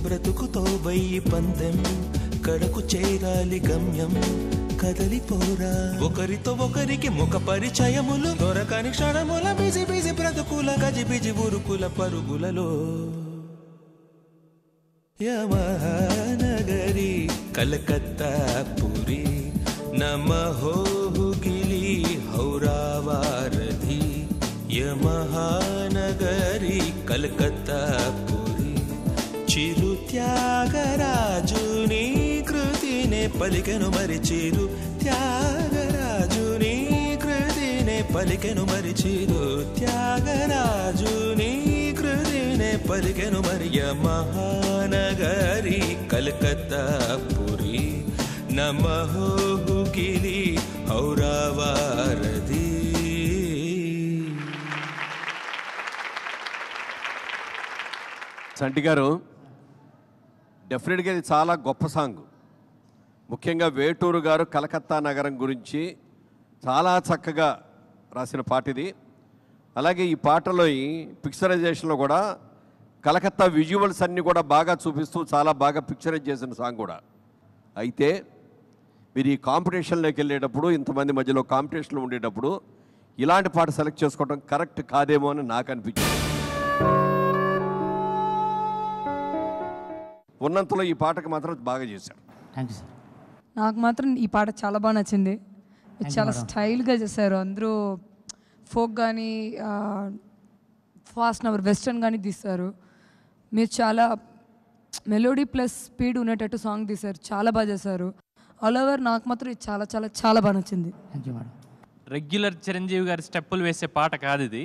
బ్రతుకుతో 1000 పందెం, ఎక్కడకు చేరాలి గమ్యం కదలిపోరా ఒకరితో ఒకరికి ముఖ పరిచయములు దొరకని క్షణముల బిజి బిజి బ్రతుకుల గజిబిజి ఉరుకుల పరుగులలో యమహానగరి కలకత్తా పురి నమహోగిలి హౌరావారధి యమహానగరి కలకత్తా పురి చిరు త్యాగరాజుని కృతినే పలికెను మరి చిరు త్యాగరాజుని కృతినే పలికెను మరి చిరు త్యాగరాజుని కృతినే పలికెను మరి యమహానగరి కలకత్తా పురి నమహోగిలి హౌరావారధి. సంటి గారు, డెఫినెట్గా ఇది చాలా గొప్ప సాంగ్. ముఖ్యంగా వేటూరు గారు కలకత్తా నగరం గురించి చాలా చక్కగా రాసిన పాట ఇది. అలాగే ఈ పాటలో ఈ పిక్చరైజేషన్లో కూడా కలకత్తా విజువల్స్ అన్నీ కూడా బాగా చూపిస్తూ చాలా బాగా పిక్చరైజ్ చేసిన సాంగ్ కూడా. అయితే మీరు ఈ కాంపిటీషన్లోకి వెళ్ళేటప్పుడు, ఇంతమంది మధ్యలో కాంపిటీషన్లో ఉండేటప్పుడు ఇలాంటి పాట సెలెక్ట్ చేసుకోవడం కరెక్ట్ కాదేమో అని నాకు అనిపించింది. ఉన్నంతలో ఈ పాటకు మాత్రం బాగా చేశారు. Thank you sir. నాకు మాత్రం ఈ పాట చాలా బాగా నచ్చింది. చాలా స్టైల్గా చేశారు అందరూ. ఫోక్ కానీ ఫాస్ట్ నవర్ వెస్టర్న్ కానీ తీస్తారు. మీరు చాలా మెలోడీ ప్లస్ స్పీడ్ ఉండేటట్టు సాంగ్ తీశారు. చాలా బాగా చేశారు. ఆల్ ఓవర్ నాకు మాత్రం ఇది చాలా చాలా చాలా బాగా నచ్చింది. Thank you madam. Regular Chiranjeevi గారి స్టెప్పులు వేసే పాట కాదు ఇది.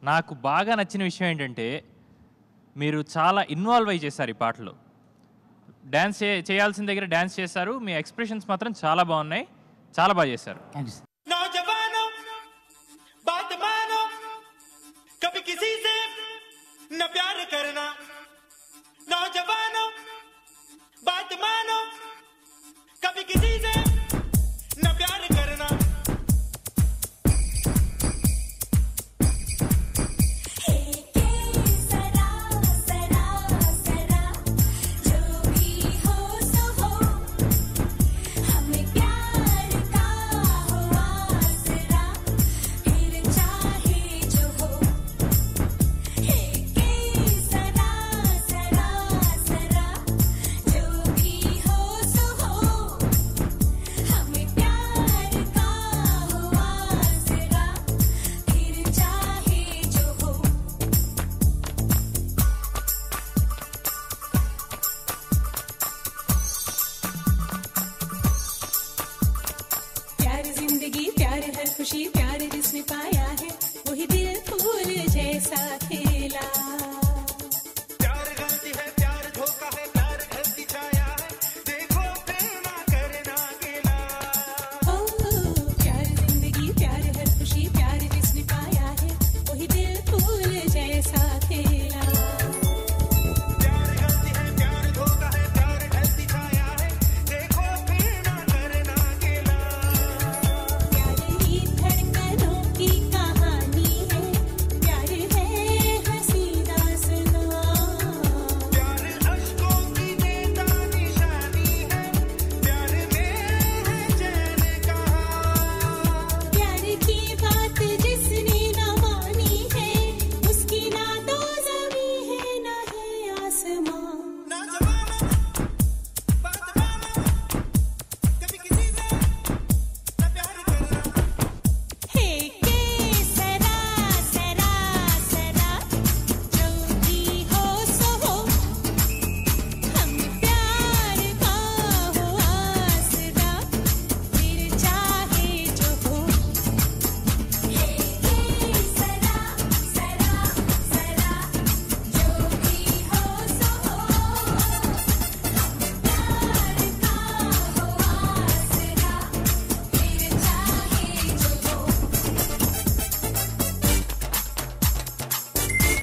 నాకు బాగా నచ్చిన విషయం ఏంటంటే మీరు చాలా ఇన్వాల్వ్ అయ్యి చేశారు ఈ పాటలో. డ్యాన్స్ చేయాల్సిన దగ్గర డ్యాన్స్ చేశారు. మీ ఎక్స్ప్రెషన్స్ మాత్రం చాలా బాగున్నాయి, చాలా బాగా చేశారు. नौजवानों बात मानो, कभी किसी से न प्यार करना. नौजवानों बात मानो, कभी किसी से न प्यार करना.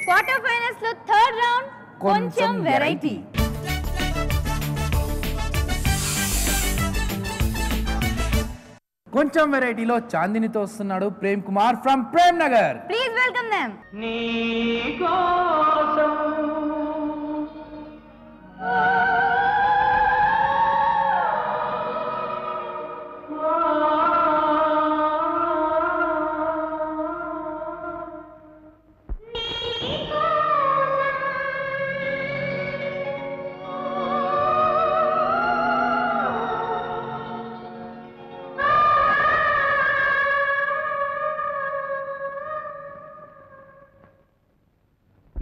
క్వార్టర్ ఫైనల్స్ లో థర్డ్ రౌండ్ కొంచెం వెరైటీ. కొంచెం వెరైటీలో చాందినితో వస్తున్నాడు Prem Kumar from Prem Nagar. Please welcome them.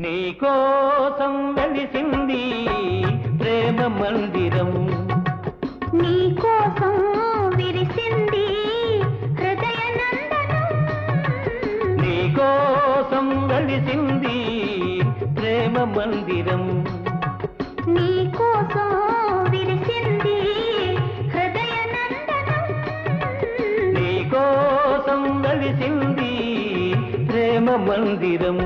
నీకోసం వెలిసింది ప్రేమ మందిరం, నీకోసం విరిసింది హృదయ నందనం, నీకోసం వెలిసింది ప్రేమ మందిరం, నీకోసం విరిసింది హృదయ నందనం, నీకోసం వెలిసింది ప్రేమ మందిరం.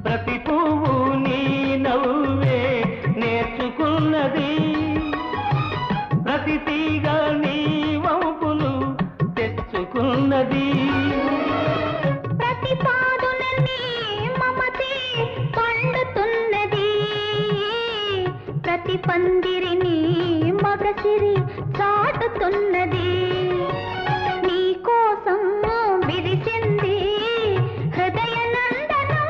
ప్రతి పువ్వు నీ నవ్వే నేర్చుకున్నది, ప్రతి తీగ నీ వంపులు తెచ్చుకున్నది, ప్రతి పాదున నీ మమతే పండుతున్నది, ప్రతి పందిరిని మగసిరి చాటుతున్నది, నీకోసం విరిసింది హృదయ నందనం,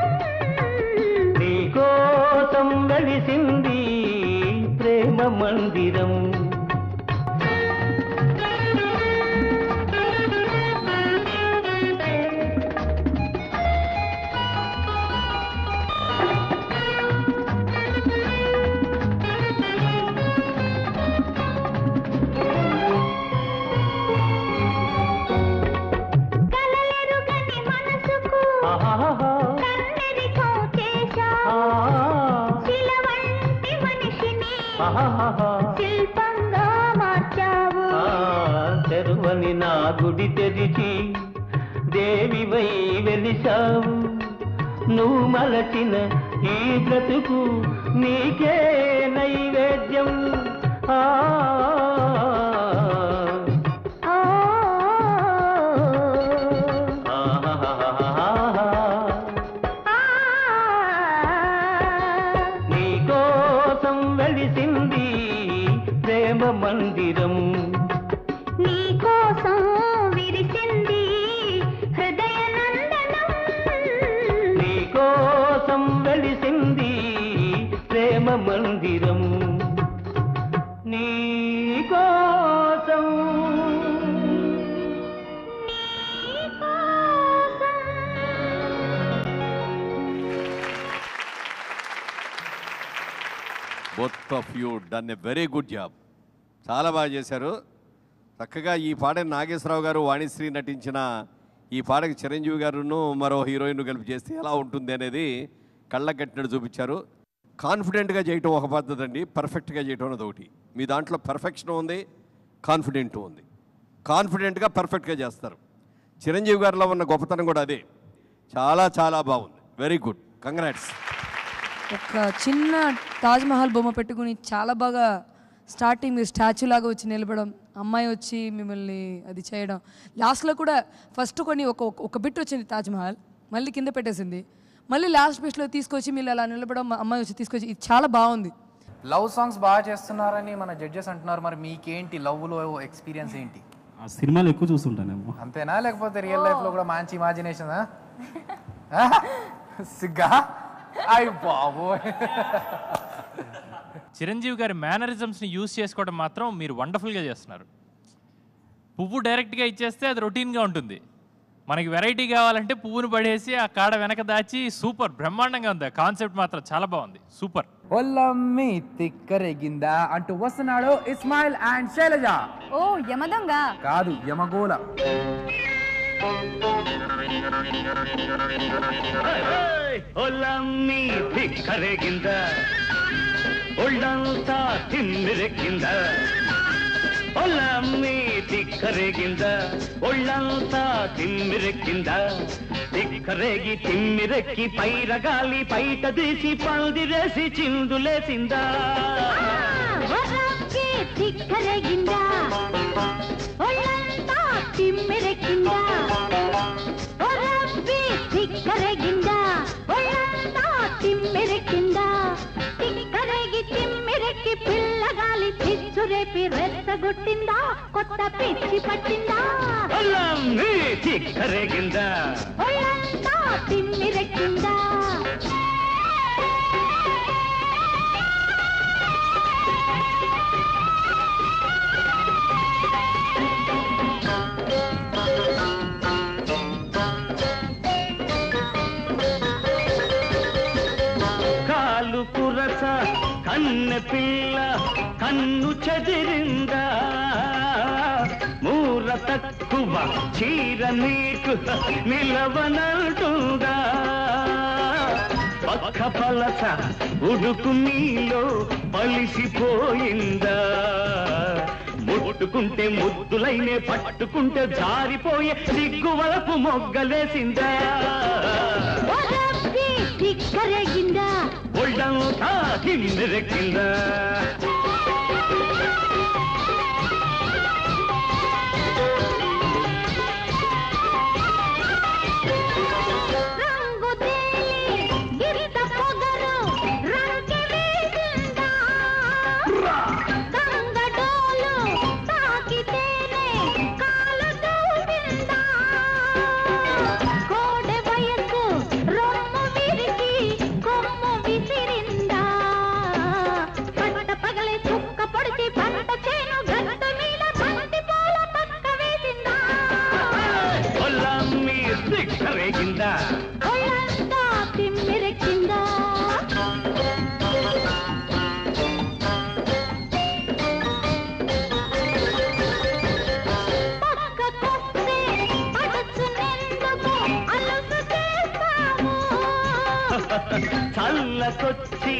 నీకోసం వెలిసింది ప్రేమ మందిరం. కలలెరుగని మనసుకు కన్నెరికం చేశావు, శిల వంటి మనిషిని శిల్పంగా మార్చావు, తెరువని నా గుడి తెరిచి దేవివై వెలిశావు, నువ్వు మలచిన ఈ బ్రతుకు నీకే నైవేద్యం. నీకోసం వెలిసింది ప్రేమ మందిరం, నీకోసం విరిసింది హృదయ నందనం, నీకోసం వెలిసింది ప్రేమ మందిరం, నీకోసం both of you done a very good job. చాలా బాగా చేశారు. చక్కగా ఈ పాట నాగేశ్వరరావు గారు వాణిశ్రీ నటించిన ఈ పాటకి చిరంజీవి గారును మరో హీరోయిన్ కలిపి చేస్తే ఎలా ఉంటుంది అనేది కళ్ళకు కట్టినట్టు చూపించారు. కాన్ఫిడెంట్గా చేయటం ఒక పద్ధతి అండి, పర్ఫెక్ట్గా చేయటం అనేది ఒకటి. మీ దాంట్లో పర్ఫెక్షన్ ఉంది, కాన్ఫిడెంట్ ఉంది. కాన్ఫిడెంట్గా పర్ఫెక్ట్గా చేస్తారు. చిరంజీవి గారిలో ఉన్న గొప్పతనం కూడా అదే. చాలా చాలా బాగుంది. Very good, congrats. ఒక చిన్న తాజ్మహల్ బొమ్మ పెట్టుకుని చాలా బాగా స్టార్టింగ్ మీరు స్టాచ్యూ లాగా వచ్చి నిలబడడం, అమ్మాయి వచ్చి మిమ్మల్ని అది చేయడం, లాస్ట్లో కూడా ఫస్ట్ కొన్ని ఒక బిట్ వచ్చింది తాజ్మహల్, మళ్ళీ కింద పెట్టేసింది, మళ్ళీ లాస్ట్ బిట్లో తీసుకొచ్చి మీరు అలా నిలబడడం, అమ్మాయి వచ్చి తీసుకొచ్చి, ఇది చాలా బాగుంది. లవ్ సాంగ్స్ బాగా చేస్తున్నారని మన జడ్జెస్ అంటున్నారు. మరి మీకేంటి లవ్లో ఎక్స్పీరియన్స్ ఏంటి? ఆ సినిమాలు ఎక్కువ చూస్తుంటానేమో. అంతేనా, లేకపోతే రియల్ లైఫ్లో కూడా మంచి ఇమాజినేషనా? సిగ్గా అయ్యి బాబోయ్. చిరంజీవి గారి మేనరిజమ్స్ని యూజ్ చేసుకోవడం మాత్రం మీరు వండర్ఫుల్గా చేస్తున్నారు. పువ్వు డైరెక్ట్గా ఇచ్చేస్తే అది రొటీన్గా ఉంటుంది. మనకి వెరైటీ కావాలంటే పువ్వును పడేసి ఆ కాడ వెనక దాచి సూపర్ బ్రహ్మాండంగా ఉంది. కాన్సెప్ట్ మాత్రం చాలా బాగుంది, సూపర్. ఒల్లమ్మి తిక్కరేగిందా అంటూ వస్తున్నాడు ఇస్మాయిల్ అండ్ శైలజ. ఓ యమదొంగ కాదు, యమగోళ. ఒల్లమ్మి తిక్కరేగింద, ఒళ్ళంతా తిమ్మిరెక్కింద, ఒల్లమ్మి తిక్కరేగింద, ఒళ్ళంతా తిమ్మిరెక్కింద, తిక్కరేగి తిమ్మిరెక్కి పైరగాలి పైట తీసి పందిరేసి చిందులేసిందా, తిక్కరేగిందా, ఒళ్ళంతా తిమ్మిరెక్కిందా, తిక్కరేగిందా, ఒళ్ళంతా తిమ్మిరెక్కిందా, తిక్కరేగి తిమ్మిరెక్కి పిల్లగాలి చిచ్చురేపి రెచ్చగొట్టిందా కొత్త పిచ్చి పట్టిందా చిక్కరేగిందా ఒళ్ళంతా తిమ్మిరెక్కిందా కాలు కురస కన్నె పిల్ల కన్ను చెదిరిందా మూర తక్కువ చీర నీకు నిలవనంటుందా పక్క పలస ఉడుకు నీలో పలిసిపోయిందా ముట్టుకుంటే ముద్దులైనే పట్టుకుంటే జారిపోయే సిగ్గువలపు మొగ్గలేసిందా చిక్కరేగిందా ఒళ్ళంతా తిమ్మిరెక్కిందా రంగు తేలి గిరిత పొగరు రంకె వేసిందా గంగడోలు తాకితేనే కాలు దూసిందా కోడె వయసు రొమ్ము విరిచి కొమ్ము విసిరిందా పట్ట పగలే చుక్క పొడిచి పంట చేను గట్ట మీద పంటి పూల పక్క వేసిందా ఒళ్ళమ్మి సిక్కరేగిందా ఒళ్ళంతా తిమ్మిరెక్కిందా పక్కకొస్తే పడుచునెందుకు అలుసు చేస్తావు చల్లకొచ్చి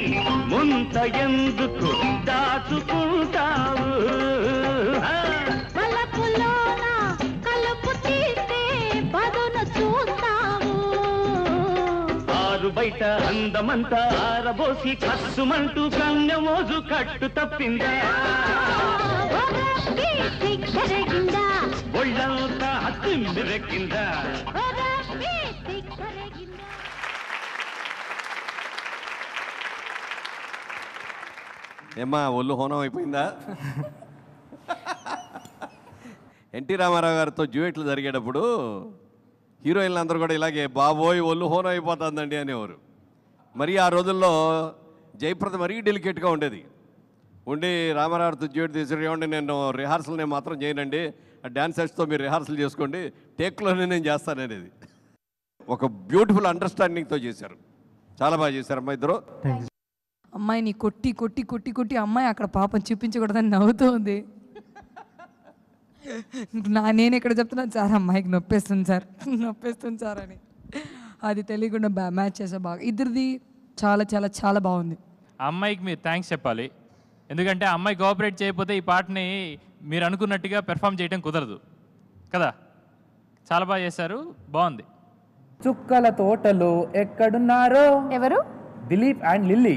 ముంత ఎందుకు దాచుకుంటావు వలపులోన కలుపు తీస్తే పదును చూస్తావు ఆరు బయట అందమంతా ఆరబోసి కస్సుమంటూ కన్నెమోజు కట్టు తప్పిందా ఒరబ్బి చిక్కరేగిందా ఒళ్ళంతా తిమ్మిరెక్కిందా ఒరబ్బి చిక్కరేగిందా ఏమ్మా ఒళ్ళు హోనం అయిపోయిందా? ఎన్టీ రామారావు గారితో డ్యూయెట్లు జరిగేటప్పుడు హీరోయిన్లు అందరూ కూడా ఇలాగే బాబోయ్ ఒళ్ళు హోనం అయిపోతుందండి అనేవారు. మరి ఆ రోజుల్లో జయప్రద మరీ డెలికేట్గా ఉండేది. ఉండి రామారావుతో డ్యూయెట్ తీసుకురండి, నేను రిహార్సల్ నేను మాత్రం చేయనండి, డ్యాన్సర్స్తో మీరు రిహార్సల్ చేసుకోండి, టేక్లోనే నేను చేస్తాననేది. ఒక బ్యూటిఫుల్ అండర్స్టాండింగ్తో చేశారు. చాలా బాగా చేశారు అమ్మా ఇద్దరు. అమ్మాయిని కొట్టి కొట్టి కొట్టి కొట్టి అమ్మాయి అక్కడ పాపం చూపించకూడదని నవ్వుతూ ఉంది. నేను ఇక్కడ చెప్తున్నాను సార్ అమ్మాయికి నొప్పేస్తుంది సార్ అని. అది తెలియకుండా మ్యాచ్ చేసా బాగా. ఇద్దరిది చాలా చాలా చాలా బాగుంది. ఆ అమ్మాయికి మీరు థ్యాంక్స్ చెప్పాలి. ఎందుకంటే ఆ అమ్మాయి కోఆపరేట్ చేయకపోతే ఈ పాటని మీరు అనుకున్నట్టుగా పెర్ఫామ్ చేయడం కుదరదు కదా. చాలా బాగా చేశారు, బాగుంది. చుక్కల తోటలో ఎక్కడున్నారో ఎవరు? Dileep and Lily.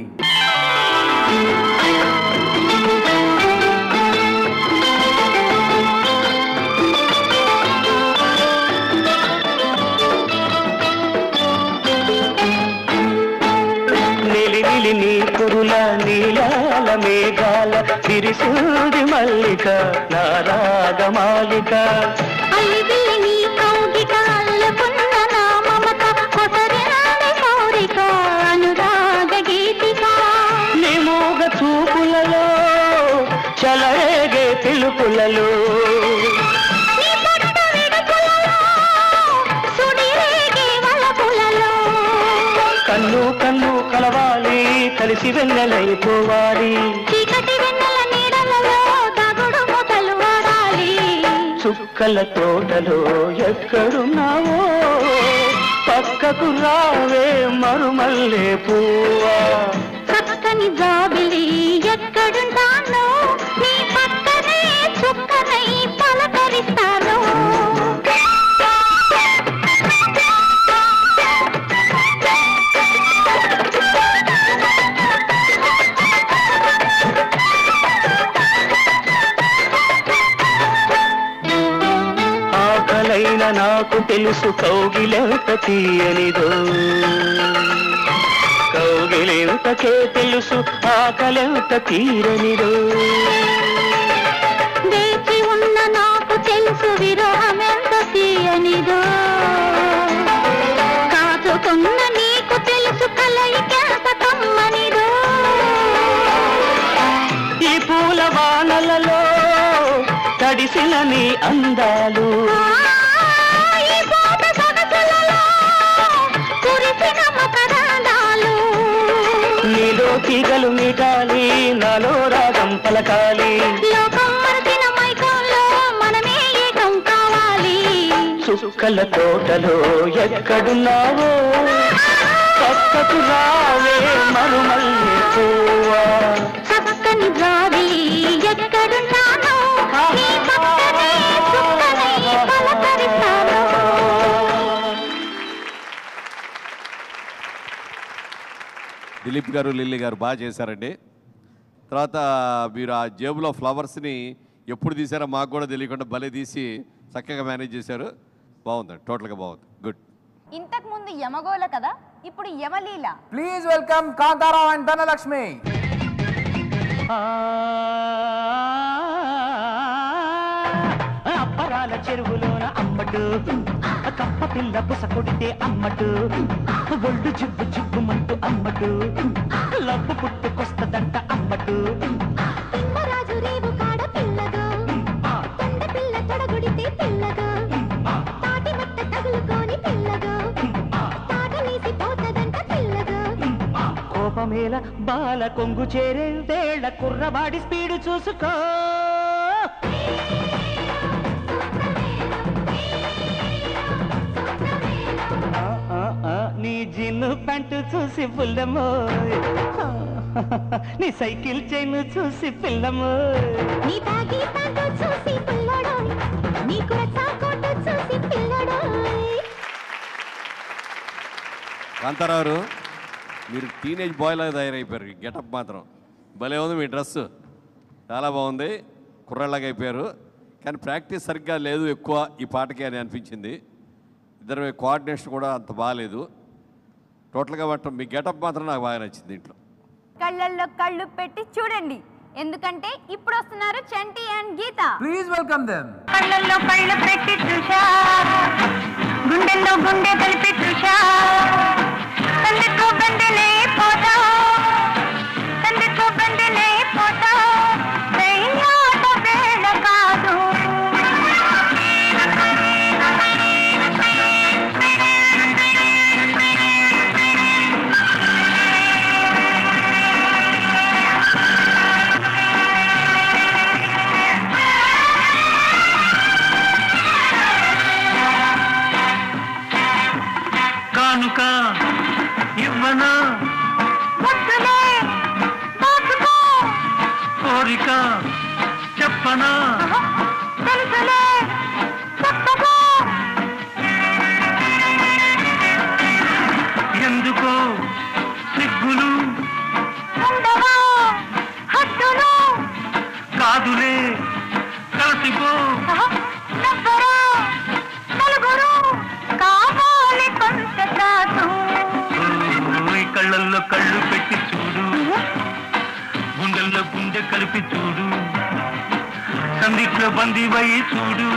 నిలి నిలి నీ కురుల నీలాల మేఘాల విరిసింది మల్లిక నారాగమాలిక అల్లిబిల్లి నీ కౌగిట అల్లుకున్న నా మమత కొసరినాది కోరిక అనురాగ గీతిక నీ మూగ చూపులలో చలరేగే పిలుపులలో నీ పట్టు విడుపులలో సుడిరేగే వలపులలో కన్ను కన్ను కలవాలి కలిసి వెన్నెలైపోవాలి చీకటి వెన్నెల నీడలలో దాగుడు మూతలు వాడాలి చుక్కల తోటలో ఎక్కడున్నావో పక్కకు రావే మరుమల్లే పువ్వా చక్కని జాబిలి ఎక్కడుంటానో నీ పక్కనే చుక్కనై పలకరిస్తాను ఆకలైన నాకు తెలుసు కౌగిలెంత తీయనిదో కౌగిలింతకే తెలుసు ఆకలెంత తీరనిదో. వేచి ఉన్న నాకు తెలుసు విరహమెంత తీయనిదో. కాచుకున్న నీకు తెలుసు కలయికెంత కమ్మనిదో. ఈ పూల వానలలో తడిసిన నీ అందాలు, ఈ పూట సొగసులలో కురిసిన మకరందాలు. నీలో తీగలు మీటాలి, నాలో రాగం పలకాలి. లోకం మరచిన మైకంలో మనమే ఏకం కావాలి. చుక్కల తోటలో ఎక్కడున్నావో పక్కకు రావే మరుమల్లె పువ్వా. చక్కని రావి ఎక్కడున్నానో నీ పక్కనే చుక్కనై పలకరిస్తాను. దిలీప్ గారు, లిల్లీ గారు బాగా చేశారండి. తర్వాత మీరు ఆ జేబులో ఫ్లవర్స్ని ఎప్పుడు తీసారో మాకు కూడా తెలియకుండా భలే తీసి చక్కగా మేనేజ్ చేశారు. బాగుందండి, టోటల్గా బాగుంది. గుడ్. ఇంతకు ముందు యమగోళ కదా, ఇప్పుడు Yamaleela. Please welcome Kantharao and Dhanalakshmi. అప్పరాల చెరువులోన అమ్మటు, కప్ప పిల్ల బుస కొడితే అమ్మటు, ఒళ్ళు జిబ్బు జిబ్బుమంటూ అమ్మటు, లబ్బు పుట్టుకొస్తదంట అమ్మటు. తిమ్మరాజు రేవు కాడ పిల్లగా, తొండ పిల్ల తొడగుడితే పిల్లగా, తాటి మట్ట తగులుకొని పిల్లగా, తాటలేసి పోతదంట పిల్లగా. కోపమేల బాల కొంగు చేరే వేళ కుర్రవాడి స్పీడు చూసుకో. నీ జిన్ను ప్యాంటు చూసి పుల్లమో, నీ సైకిల్ చైన్ చూసి పిల్లమో, నీ బ్యాగీ ప్యాంటు చూసి పిల్లడో, నీ కురసా కోటు చూసి పిల్లడో. కాంతారావు, మీరు టీనేజ్ బాయ్ లాగా తయారైపోయారు. గెటప్ మాత్రం భలే ఉంది. మీ డ్రెస్ చాలా బాగుంది, కుర్రాళ్ళగా అయిపోయారు. కానీ ప్రాక్టీస్ సరిగ్గా లేదు ఎక్కువ ఈ పాటకి అని అనిపించింది. ఇద్దరు కోఆర్డినేషన్ కూడా అంత బాగాలేదు. టోటల్గా మాత్రం మీ గెటప్ మాత్రం నాకు బాగా నచ్చింది. దీంట్లో కళ్ళల్లో కళ్ళు పెట్టి చూడండి, ఎందుకంటే ఇప్పుడు వస్తున్నారు Chanti and Geetha. Please welcome them. కళ్ళల్లో కళ్ళు పెట్టి చూశా, గుండెల్లో గుండె కలిపి చూశా, సందికో బండలే పోతా, సందికో బండలే పోతా, దయ్యాట వేళ కాదు. కానుక ఇవ్వనా, వద్దులే దాచుకో, కోరిక చెప్పనా, తెలుసులే చెప్పకో. ఎందుకో సిగ్గులు ఉండవా హద్దులు, కాదులే కలిసిపో. నవ్వరా నలుగురు కావాలి కొంత కాదు. కళ్ళల్లో కళ్ళు పెట్టి చూడు, గుండెల్లో గుండె కలిపి చూడు, సందిట్లో బందీవై చూడు,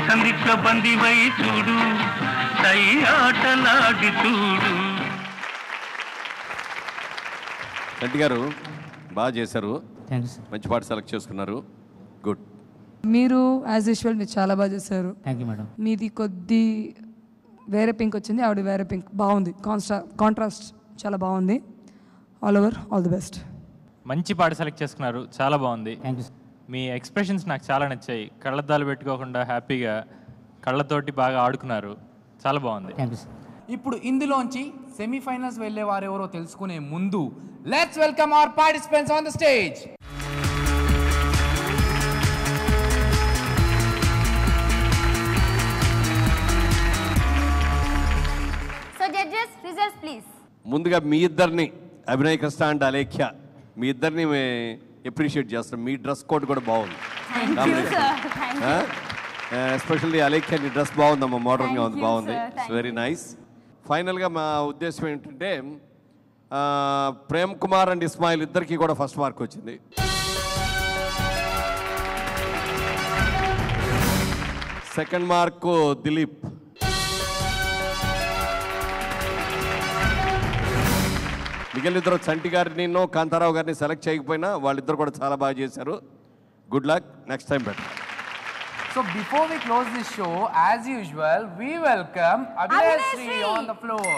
సందిట్లో బందీవై చూడు, సై ఆటలాడి చూడు. చంటి గారు బాగా చేశారు, మంచి పాట సెలెక్ట్ చేసుకున్నారు. గుడ్. మీరు యాజ్ యూజువల్ మీరు చాలా బాగా చేశారు. Thank you madam. మీది కొద్ది వేరే పింక్ వచ్చింది, ఆవిడ వేరే పింక్. బాగుంది, కాంట్రాస్ట్ చాలా బాగుంది. All over all the best. మంచి పాట సెలెక్ట్ చేసుకున్నారు, చాలా బాగుంది. Thank you. మీ ఎక్స్ప్రెషన్స్ నాకు చాలా నచ్చాయి. కళ్ళద్దాలు పెట్టుకోకుండా హ్యాపీగా కళ్ళతోటి బాగా ఆడుకున్నారు, చాలా బాగుంది. Thank you. ఇప్పుడు ఇందులోంచి సెమీఫైనల్స్ వెళ్ళే వారెవరో తెలుసుకునే ముందు let's welcome our participants on the stage. So judges results please. ముందుగా మీ ఇద్దరిని అభినయ్ కృష్ణ అండ్ అలేఖ్య, మీ ఇద్దరిని అప్రిషియేట్ చేస్తాం. మీ డ్రెస్ కోడ్ కూడా బాగుంది, ఎస్పెషల్లీ అలేఖ్య నీ డ్రెస్ బాగుందమ్మా, మోడర్న్గా ఉంది, బాగుంది. It's very nice. ఫైనల్గా మా ఉద్దేశం ఏంటంటే ప్రేమ్ కుమార్ అండ్ ఇస్మాయిల్ ఇద్దరికి కూడా ఫస్ట్ మార్క్ వచ్చింది. Second mark Dileep. మిగిలిద్దరు చంటి గారిని కాంతారావు గారిని సెలెక్ట్ చేయకపోయినా వాళ్ళిద్దరు కూడా చాలా బాగా చేశారు. Good luck, next time better. So before we close this show, as usual, we welcome Abhinay on the floor.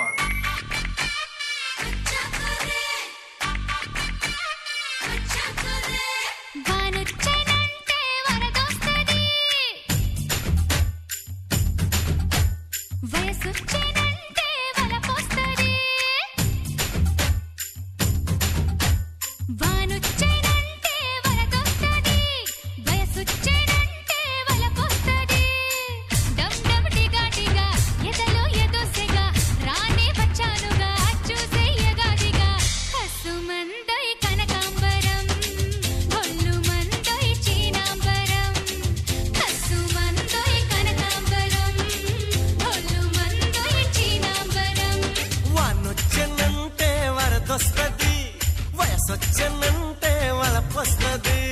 వయసొచ్చనంటే వలపొస్తది,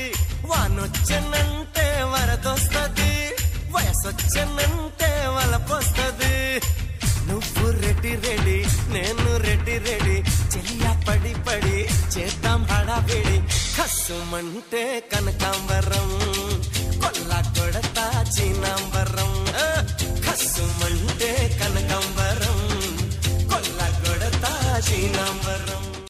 వానొచ్చనంటే వరదొస్తది, వయసొచ్చనంటే వలపొస్తది. నువ్వు రెడ్డి రెడీ, నేను రెడ్డి రెడీ, చెయ్య పడి పడి చేద్దాం హడావిడి. కస్సుమంటే కనకాంబరం, కొల్ల కొడతా చీనాంబరం. కస్సుమంటే కనకాంబరం, కొల్ల కొడతా చీనాంబరం.